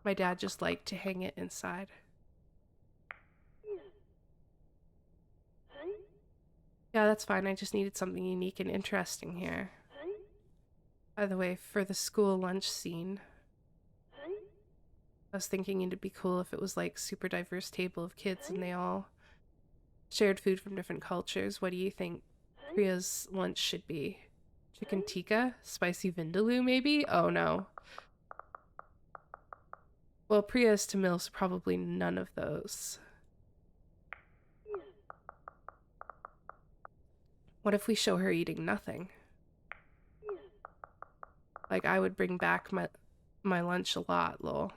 My dad just liked to hang it inside. Yeah, that's fine. I just needed something unique and interesting here. By the way, for the school lunch scene, I was thinking it'd be cool if it was like super diverse table of kids and they all shared food from different cultures. What do you think Priya's lunch should be? Chicken tikka? Spicy vindaloo, maybe? Oh no. Well, Priya's Tamil's probably none of those. What if we show her eating nothing? Like, I would bring back my lunch a lot, lol.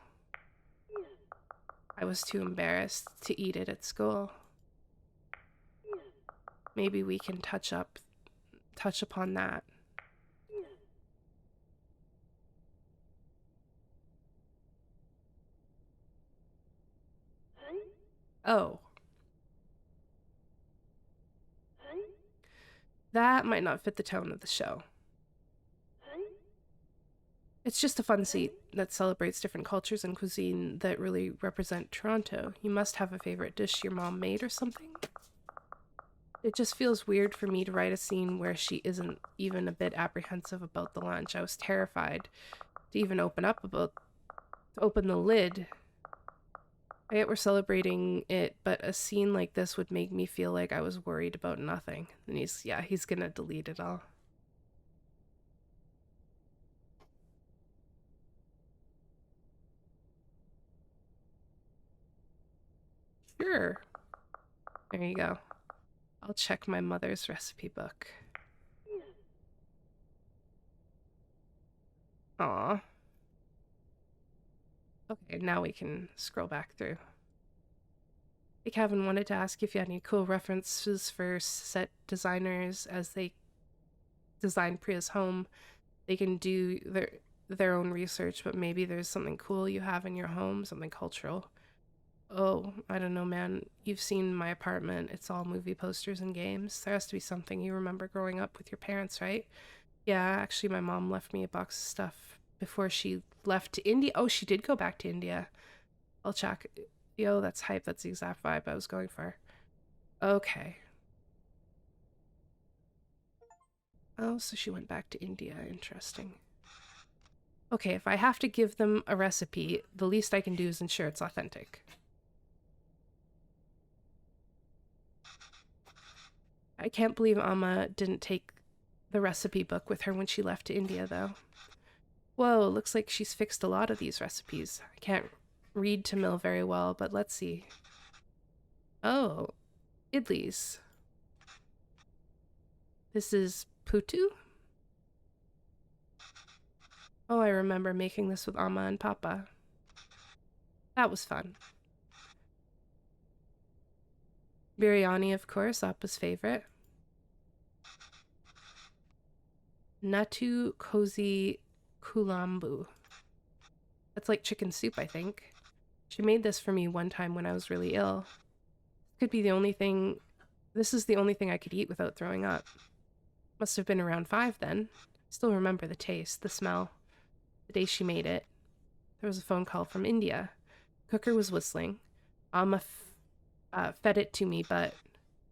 I was too embarrassed to eat it at school. Maybe we can touch upon that. Oh. That might not fit the tone of the show. It's just a fun seat that celebrates different cultures and cuisine that really represent Toronto. You must have a favorite dish your mom made or something. It just feels weird for me to write a scene where she isn't even a bit apprehensive about the lunch. I was terrified to even open the lid. I get we're celebrating it, but a scene like this would make me feel like I was worried about nothing. And he's gonna delete it all. Sure. There you go. I'll check my mother's recipe book. Aw. Okay, now we can scroll back through. Hey, Kevin, wanted to ask if you had any cool references for set designers as they design Priya's home. They can do their own research, but maybe there's something cool you have in your home, something cultural. Oh, I don't know, man. You've seen my apartment. It's all movie posters and games. There has to be something you remember growing up with your parents, right? Yeah, actually, my mom left me a box of stuff before she left to India. Oh, she did go back to India. I'll check. Yo, that's hype. That's the exact vibe I was going for. Okay. Oh, so she went back to India. Interesting. Okay, if I have to give them a recipe, the least I can do is ensure it's authentic. I can't believe Amma didn't take the recipe book with her when she left to India, though. Whoa, looks like she's fixed a lot of these recipes. I can't read Tamil very well, but let's see. Oh, idlis. This is putu? Oh, I remember making this with Amma and Papa. That was fun. Biryani, of course, Appa's favorite. Natu Kozi Kulambu. That's like chicken soup, I think. She made this for me one time when I was really ill. Could be the only thing... This is the only thing I could eat without throwing up. Must have been around 5 then. Still remember the taste, the smell. The day she made it. There was a phone call from India. Cooker was whistling. Amma fed it to me, but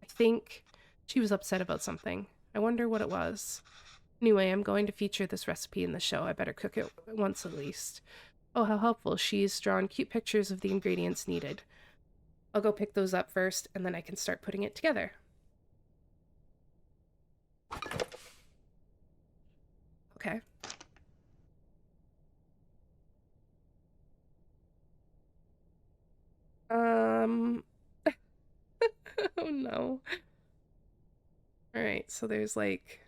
I think she was upset about something. I wonder what it was. Anyway, I'm going to feature this recipe in the show. I better cook it once at least. Oh, how helpful. She's drawn cute pictures of the ingredients needed. I'll go pick those up first, and then I can start putting it together. Okay. Oh no. Alright, so there's like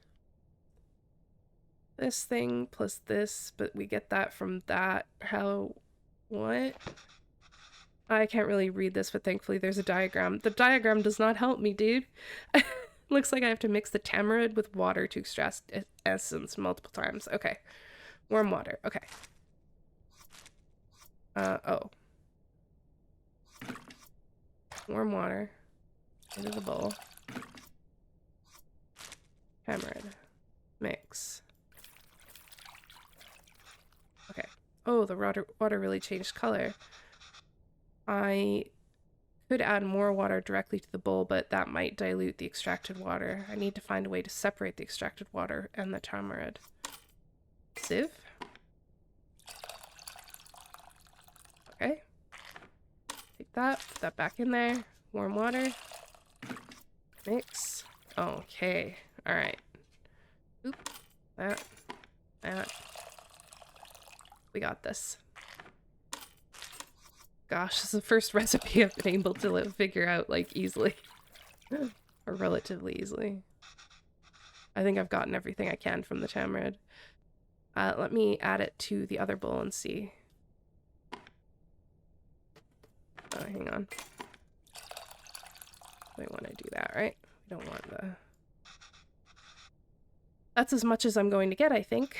this thing plus this, but we get that from that. How? What? I can't really read this, but thankfully there's a diagram. The diagram does not help me, dude. Looks like I have to mix the tamarind with water to extract essence multiple times. Okay. Warm water. Okay. Oh. Warm water into the bowl. Tamarind. Mix. Okay. Oh, the water really changed color. I could add more water directly to the bowl, but that might dilute the extracted water. I need to find a way to separate the extracted water and the tamarind. Sieve. Okay. Take that, put that back in there. Warm water. Mix. Okay. Alright. Oop. That. We got this. Gosh, this is the first recipe I've been able to figure out, like, easily. Or relatively easily. I think I've gotten everything I can from the tamarind. Let me add it to the other bowl and see. Oh, hang on. We want to do that, right? We don't want the... That's as much as I'm going to get, I think.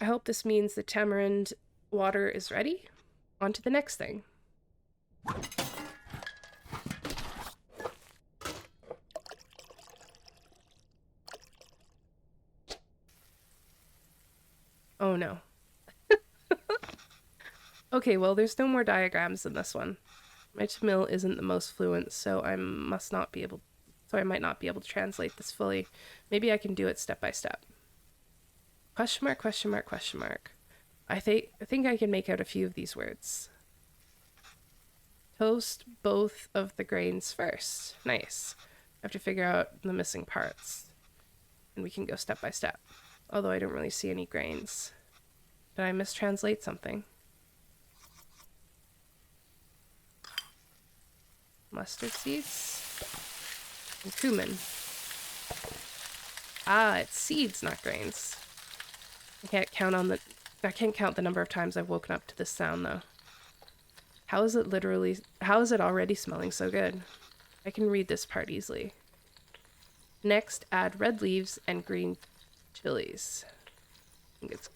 I hope this means the tamarind water is ready. On to the next thing. Oh no. Okay, well, there's no more diagrams in this one. My Tamil isn't the most fluent, so I might not be able to translate this fully. Maybe I can do it step by step. Question mark, question mark, question mark. I think I can make out a few of these words. Toast both of the grains first. Nice. I have to figure out the missing parts. And we can go step by step. Although I don't really see any grains. Did I mistranslate something? Mustard seeds? And cumin. Ah, it's seeds, not grains. I can't count the number of times I've woken up to this sound, though. How is it already smelling so good? I can read this part easily. Next, add red leaves and green chilies. I think it's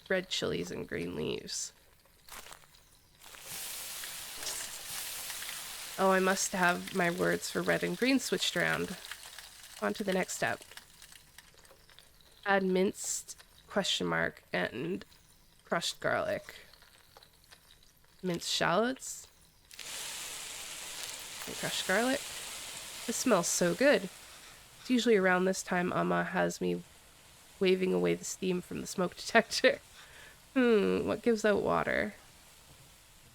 red chilies and green leaves. Oh, I must have my words for red and green switched around. On to the next step. Add minced question mark and crushed garlic. Minced shallots and crushed garlic. This smells so good. It's usually around this time Amma has me waving away the steam from the smoke detector. What gives out water?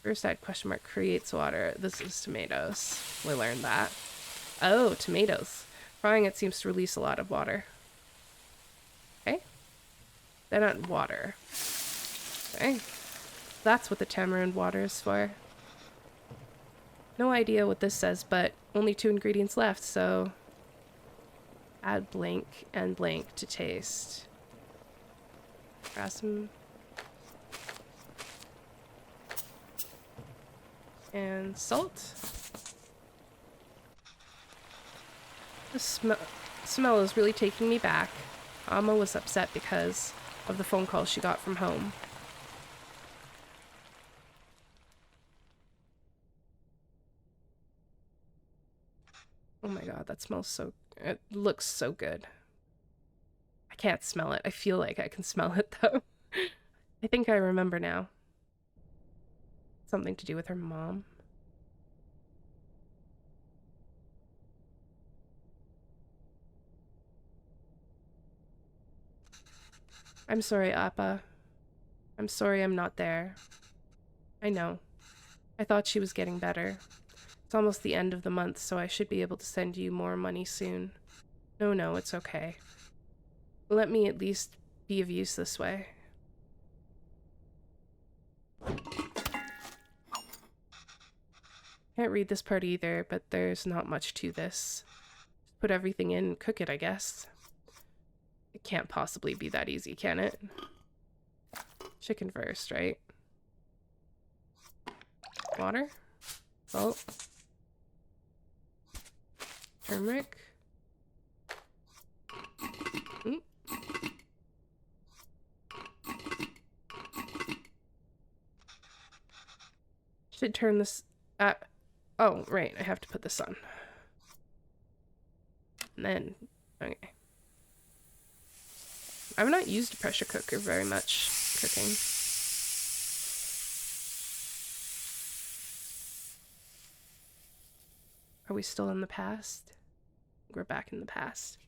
First add question mark creates water. This is tomatoes. We learned that. Oh, tomatoes. Frying it seems to release a lot of water. Then add water. Okay. That's what the tamarind water is for. No idea what this says, but only 2 ingredients left, so add blank and blank to taste. Grab some. And salt. The smell is really taking me back. Amma was upset because of the phone call she got from home. Oh my god, that smells so... It looks so good. I can't smell it. I feel like I can smell it, though. I think I remember now. Something to do with her mom. I'm sorry, Appa. I'm sorry I'm not there. I know. I thought she was getting better. It's almost the end of the month, so I should be able to send you more money soon. No, it's okay. Let me at least be of use this way. Can't read this part either, but there's not much to this. Just put everything in and cook it, I guess. It can't possibly be that easy, can it? Chicken first, right? Water? Salt? Turmeric? Ooh. Should turn this... oh, right, I have to put this on. And then... Okay. I've not used a pressure cooker very much cooking. Are we still in the past? We're back in the past.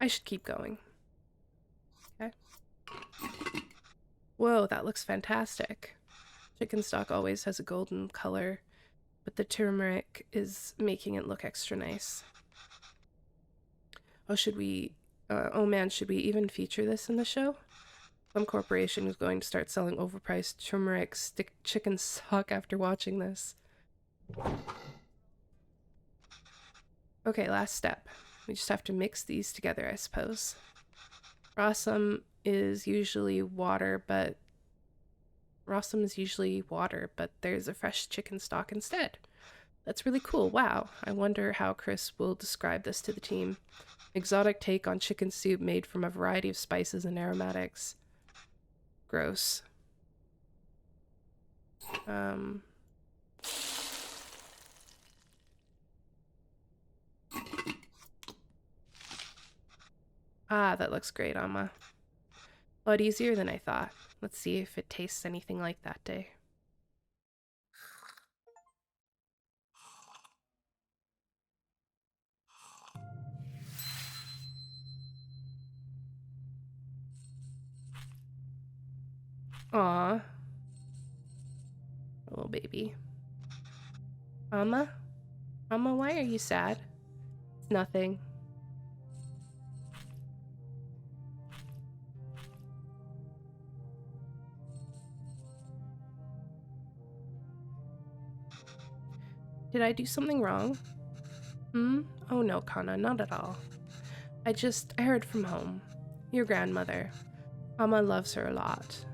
I should keep going. Okay. Whoa, that looks fantastic. Chicken stock always has a golden color, but the turmeric is making it look extra nice. Oh, should we... oh man, should we even feature this in the show? Some corporation is going to start selling overpriced turmeric chicken stock after watching this. Okay, last step. We just have to mix these together, I suppose. Rasam is usually water, but there's a fresh chicken stock instead. That's really cool. Wow. I wonder how Chris will describe this to the team. Exotic take on chicken soup made from a variety of spices and aromatics. Gross. Ah, that looks great, Amma. A lot easier than I thought. Let's see if it tastes anything like that day. Aw. Little baby. Amma? Amma, why are you sad? It's nothing. Did I do something wrong? Oh no, Kana, not at all. I heard from home. Your grandmother. Amma loves her a lot.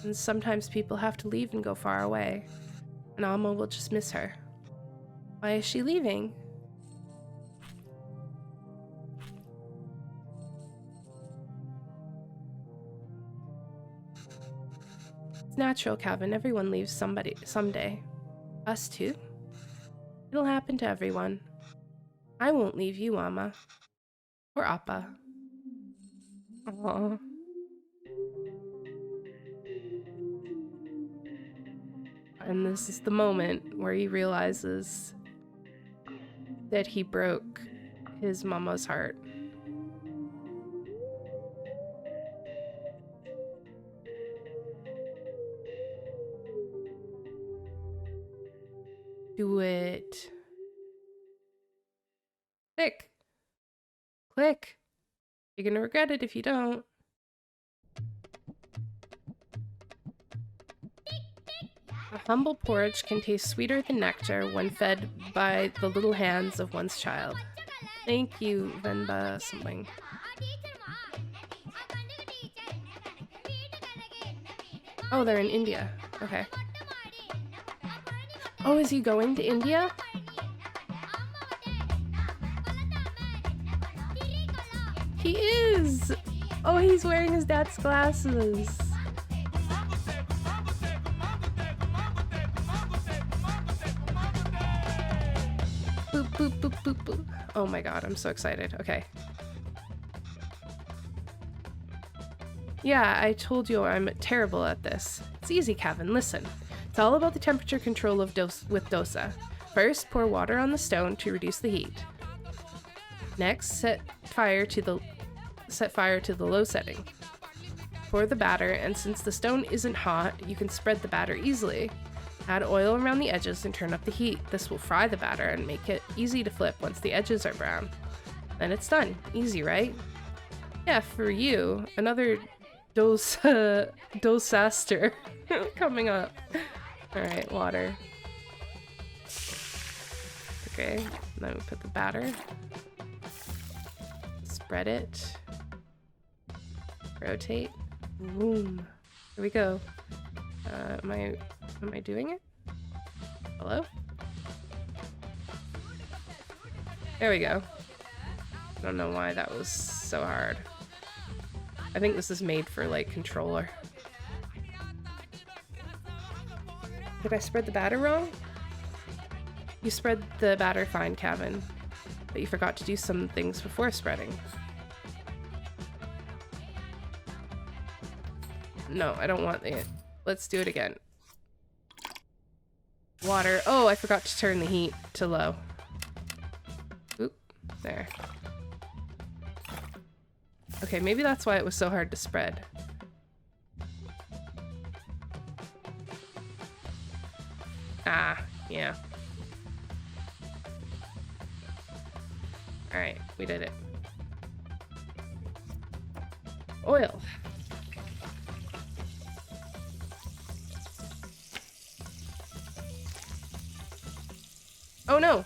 And sometimes people have to leave and go far away. And Amma will just miss her. Why is she leaving? It's natural, Kevin. Everyone leaves someday. Us too? It'll happen to everyone. I won't leave you, Amma. Or Appa. Aww. And this is the moment where he realizes that he broke his mama's heart. Do it. Click. Click. You're gonna regret it if you don't. A humble porridge can taste sweeter than nectar when fed by the little hands of one's child. Thank you, Venba something. Oh, they're in India. Okay. Oh, is he going to India? He is! Oh, he's wearing his dad's glasses. Boop, boop, boop, boop, boop. Oh my god, I'm so excited. Okay. Yeah, I told you I'm terrible at this. It's easy, Kevin. Listen. It's all about the temperature control of with dosa. First, pour water on the stone to reduce the heat. Next, set fire to the low setting. Pour the batter, and since the stone isn't hot, you can spread the batter easily. Add oil around the edges and turn up the heat. This will fry the batter and make it easy to flip once the edges are brown. Then it's done. Easy, right? Yeah, for you. Another dosaster coming up. Alright, water. Okay, then we put the batter. Spread it. Rotate. Boom. Here we go. Am I doing it? Hello? There we go. I don't know why that was so hard. I think this is made for, like, controller. Did I spread the batter wrong? You spread the batter fine, Kevin. But you forgot to do some things before spreading. No, I don't want it. Let's do it again. Water. Oh, I forgot to turn the heat to low. Oop. There. Okay, maybe that's why it was so hard to spread. Ah, yeah. Alright, we did it. Oil. Oh no!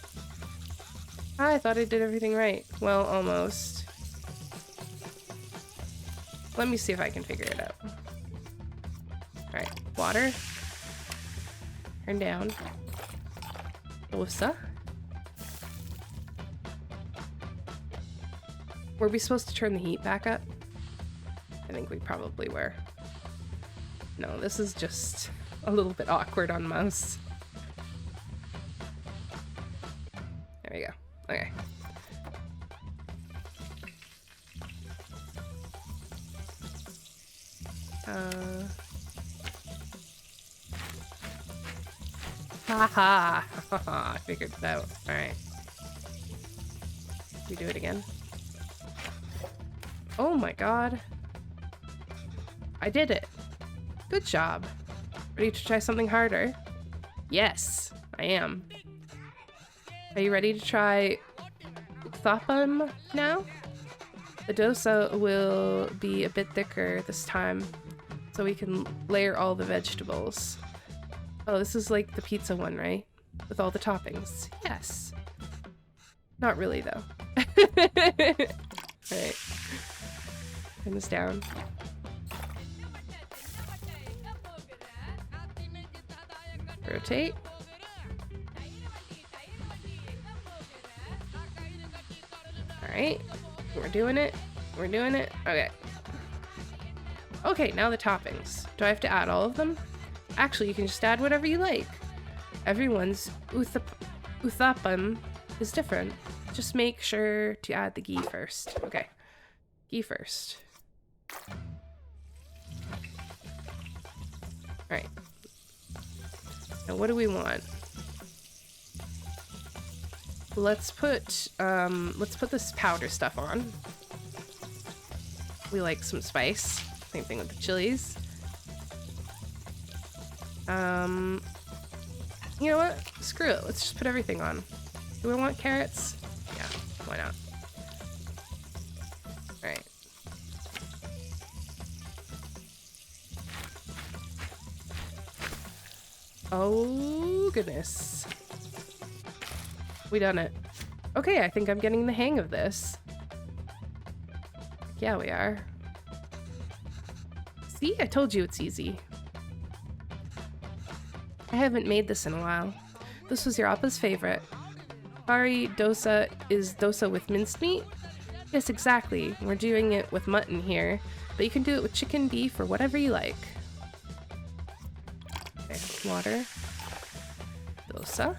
I thought I did everything right. Well, almost. Let me see if I can figure it out. Alright, water. Turn down. Dosa. Were we supposed to turn the heat back up? I think we probably were. No, this is just a little bit awkward on mouse. There we go. Okay. Haha! I figured it out. Alright. We do it again. Oh my god. I did it. Good job. Ready to try something harder? Yes, I am. Are you ready to try uthapam now? The dosa will be a bit thicker this time, so we can layer all the vegetables. Oh, this is like the pizza one, right? With all the toppings. Yes. Not really, though. Alright. Turn this down. Rotate. Alright. We're doing it. We're doing it. Okay. Okay, now the toppings. Do I have to add all of them? Actually, you can just add whatever you like. Everyone's uthapam is different. Just make sure to add the ghee first. Okay. Ghee first. Alright. Now what do we want? Let's put this powder stuff on. We like some spice. Same thing with the chilies. You know what? Screw it. Let's just put everything on. Do we want carrots? Yeah, why not? Alright. Oh, goodness. We done it. Okay, I think I'm getting the hang of this. Yeah, we are. See? I told you it's easy. I haven't made this in a while. This was your Appa's favorite. Kari dosa is dosa with minced meat? Yes, exactly. We're doing it with mutton here, but you can do it with chicken, beef, or whatever you like. Okay, water. Dosa.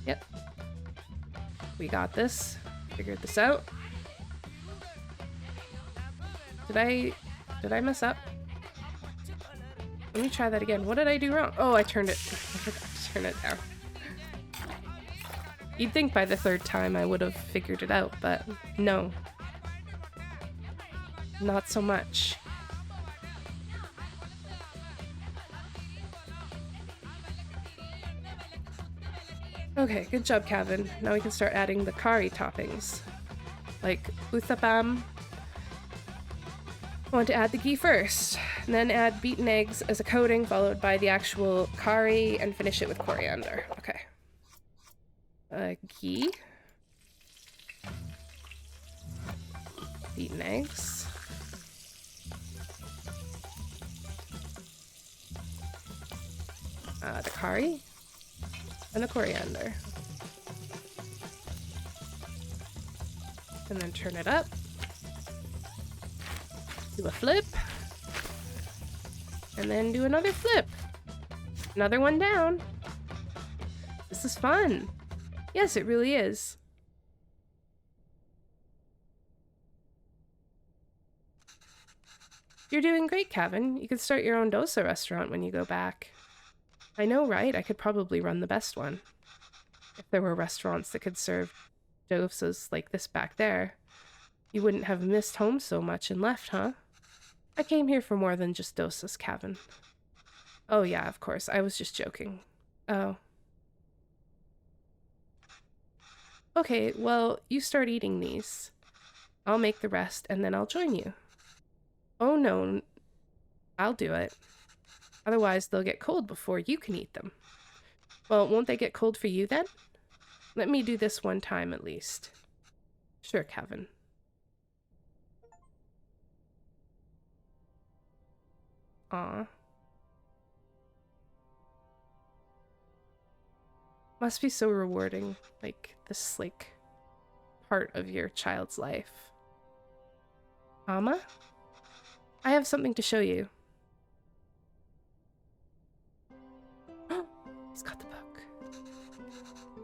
Yep. We got this. Figured this out. Did I mess up? Let me try that again. What did I do wrong? Oh, I turned it. I forgot to turn it down. You'd think by the third time I would have figured it out, but no. Not so much. Okay, good job, Kevin. Now we can start adding the curry toppings. Like uthapam. I want to add the ghee first, and then add beaten eggs as a coating, followed by the actual curry, and finish it with coriander. Okay. Ghee. Beaten eggs. The curry. And the coriander. And then turn it up. Do a flip. And then do another flip. Another one down. This is fun. Yes, it really is. You're doing great, Kevin. You could start your own dosa restaurant when you go back. I know, right? I could probably run the best one. If there were restaurants that could serve dosas like this back there. You wouldn't have missed home so much and left, huh? I came here for more than just dosas, Kevin. Oh yeah, of course. I was just joking. Oh. Okay, well, you start eating these. I'll make the rest, and then I'll join you. Oh no, I'll do it. Otherwise, they'll get cold before you can eat them. Well, won't they get cold for you then? Let me do this one time at least. Sure, Kevin. Aw. Must be so rewarding, like, this, like, part of your child's life. Mama? I have something to show you. He's got the book.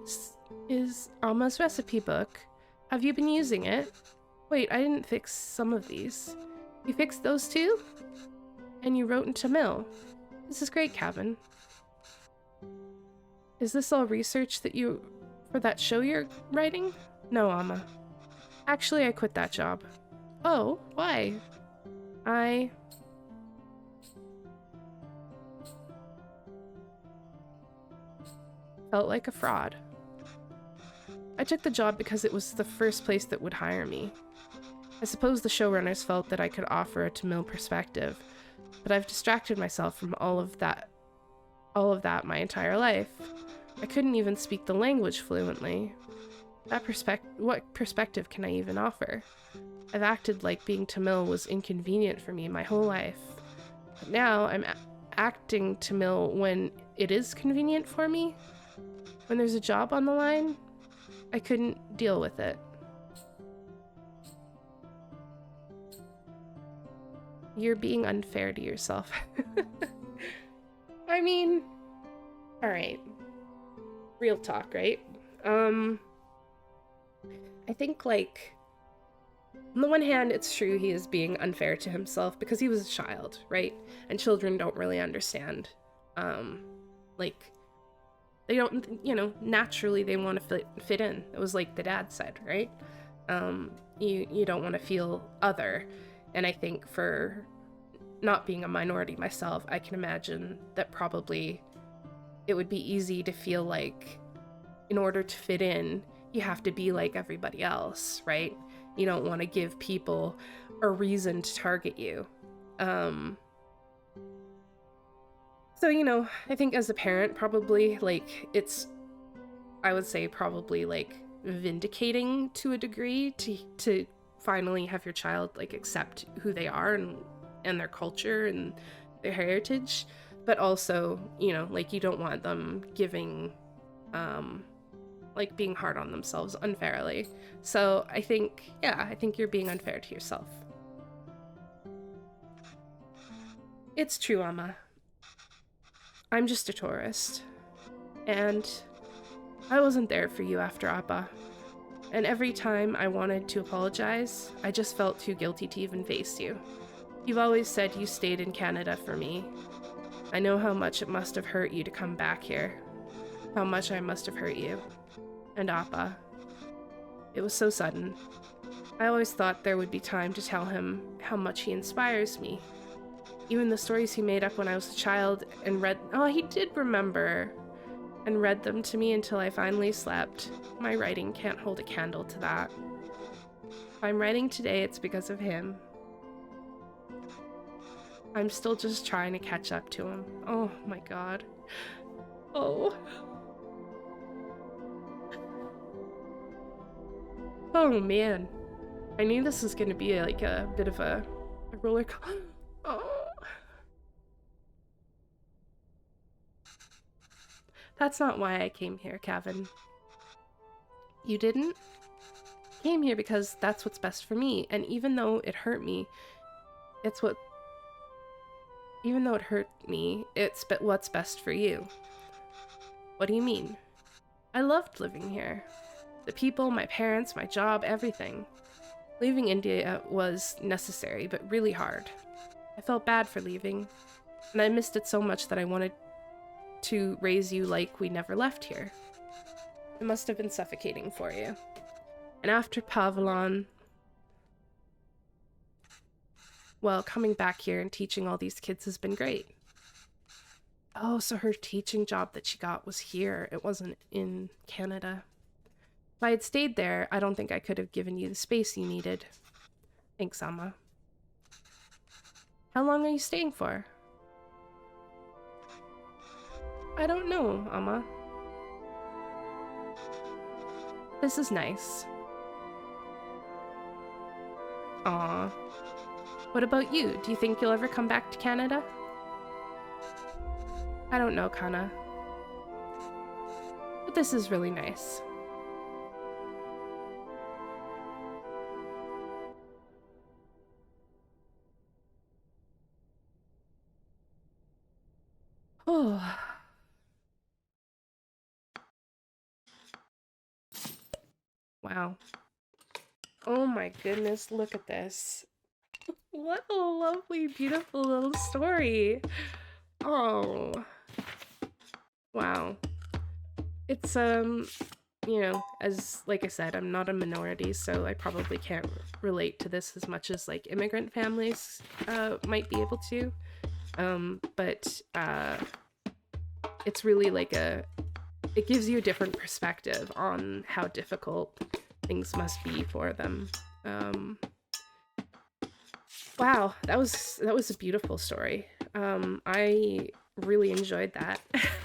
This is Alma's recipe book. Have you been using it? Wait, I didn't fix some of these. You fixed those too? And you wrote in Tamil. This is great, Kevin. Is this all research that you... for that show you're writing? No, Alma. Actually, I quit that job. Oh, why? I felt like a fraud. I took the job because it was the first place that would hire me. I suppose the showrunners felt that I could offer a Tamil perspective, but I've distracted myself from all of that my entire life. I couldn't even speak the language fluently. What perspective can I even offer? I've acted like being Tamil was inconvenient for me my whole life. But now I'm acting Tamil when it is convenient for me. When there's a job on the line, I couldn't deal with it. You're being unfair to yourself. I mean, all right. Real talk, right? I think, like, on the one hand, it's true he is being unfair to himself because he was a child, right? And children don't really understand. Like, they don't, you know, naturally they want to fit in. It was like the dad said, right? You don't want to feel other. And I think for not being a minority myself, I can imagine that probably it would be easy to feel like in order to fit in, you have to be like everybody else, right? You don't want to give people a reason to target you. So, you know, I think as a parent, probably, like, I would say probably, like, vindicating to a degree to finally have your child, like, accept who they are and their culture and their heritage. But also, you know, like, you don't want them giving, like, being hard on themselves unfairly. So I think you're being unfair to yourself. It's true, Amma. I'm just a tourist. And I wasn't there for you after Appa. And every time I wanted to apologize, I just felt too guilty to even face you. You've always said you stayed in Canada for me. I know how much it must have hurt you to come back here. How much I must have hurt you. And Appa. It was so sudden. I always thought there would be time to tell him how much he inspires me. Even the stories he made up when I was a child and read— oh, he did remember, and read them to me until I finally slept. My writing can't hold a candle to that. If I'm writing today, it's because of him. I'm still just trying to catch up to him. Oh my god. Oh. Oh man. I knew this was gonna be like a bit of a roller coaster. Oh. That's not why I came here, Kevin. You didn't? I came here because that's what's best for me, and even though it hurt me, it's what's what's best for you. What do you mean? I loved living here. The people, my parents, my job, everything. Leaving India was necessary, but really hard. I felt bad for leaving, and I missed it so much that I wanted to raise you like we never left here. It must have been suffocating for you. And after Pavilon, well, coming back here and teaching all these kids has been great. Oh, so her teaching job that she got was here. It wasn't in Canada. If I had stayed there, I don't think I could have given you the space you needed. Thanks, Amma. How long are you staying for? I don't know, Amma. This is nice. Aw. What about you? Do you think you'll ever come back to Canada? I don't know, Kana. But this is really nice. Oh. Wow. Oh my goodness, look at this. What a lovely, beautiful little story. Oh. Wow. It's, you know, as, like I said, I'm not a minority, so I probably can't relate to this as much as, like, immigrant families, might be able to. But it's really like it gives you a different perspective on how difficult things must be for them. Wow, that was a beautiful story. I really enjoyed that.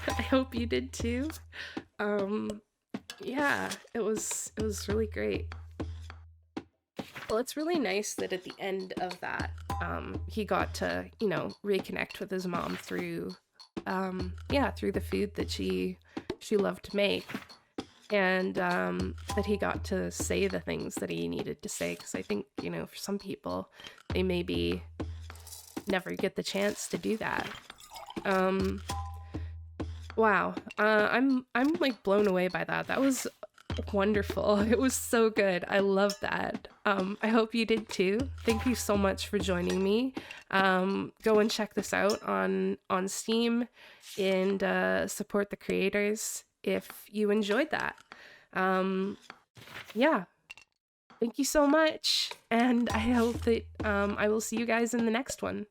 I hope you did too. Yeah, it was really great. Well, it's really nice that at the end of that, he got to, you know, reconnect with his mom through, through the food that she loved to make, and that he got to say the things that he needed to say, because I think, you know, for some people, they maybe never get the chance to do that. Wow, I'm like blown away by that. That was wonderful. It was so good. I love that. I hope you did too. Thank you so much for joining me. Go and check this out on Steam and support the creators if you enjoyed that. Yeah. Thank you so much, and I hope that I will see you guys in the next one.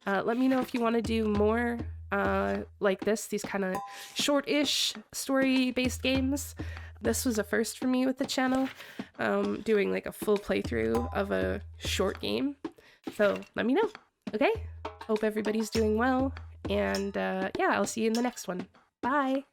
Let me know if you want to do more like this, these kind of short-ish story-based games. This was a first for me with the channel, doing like a full playthrough of a short game. So let me know, okay? Hope everybody's doing well, and yeah, I'll see you in the next one. Bye!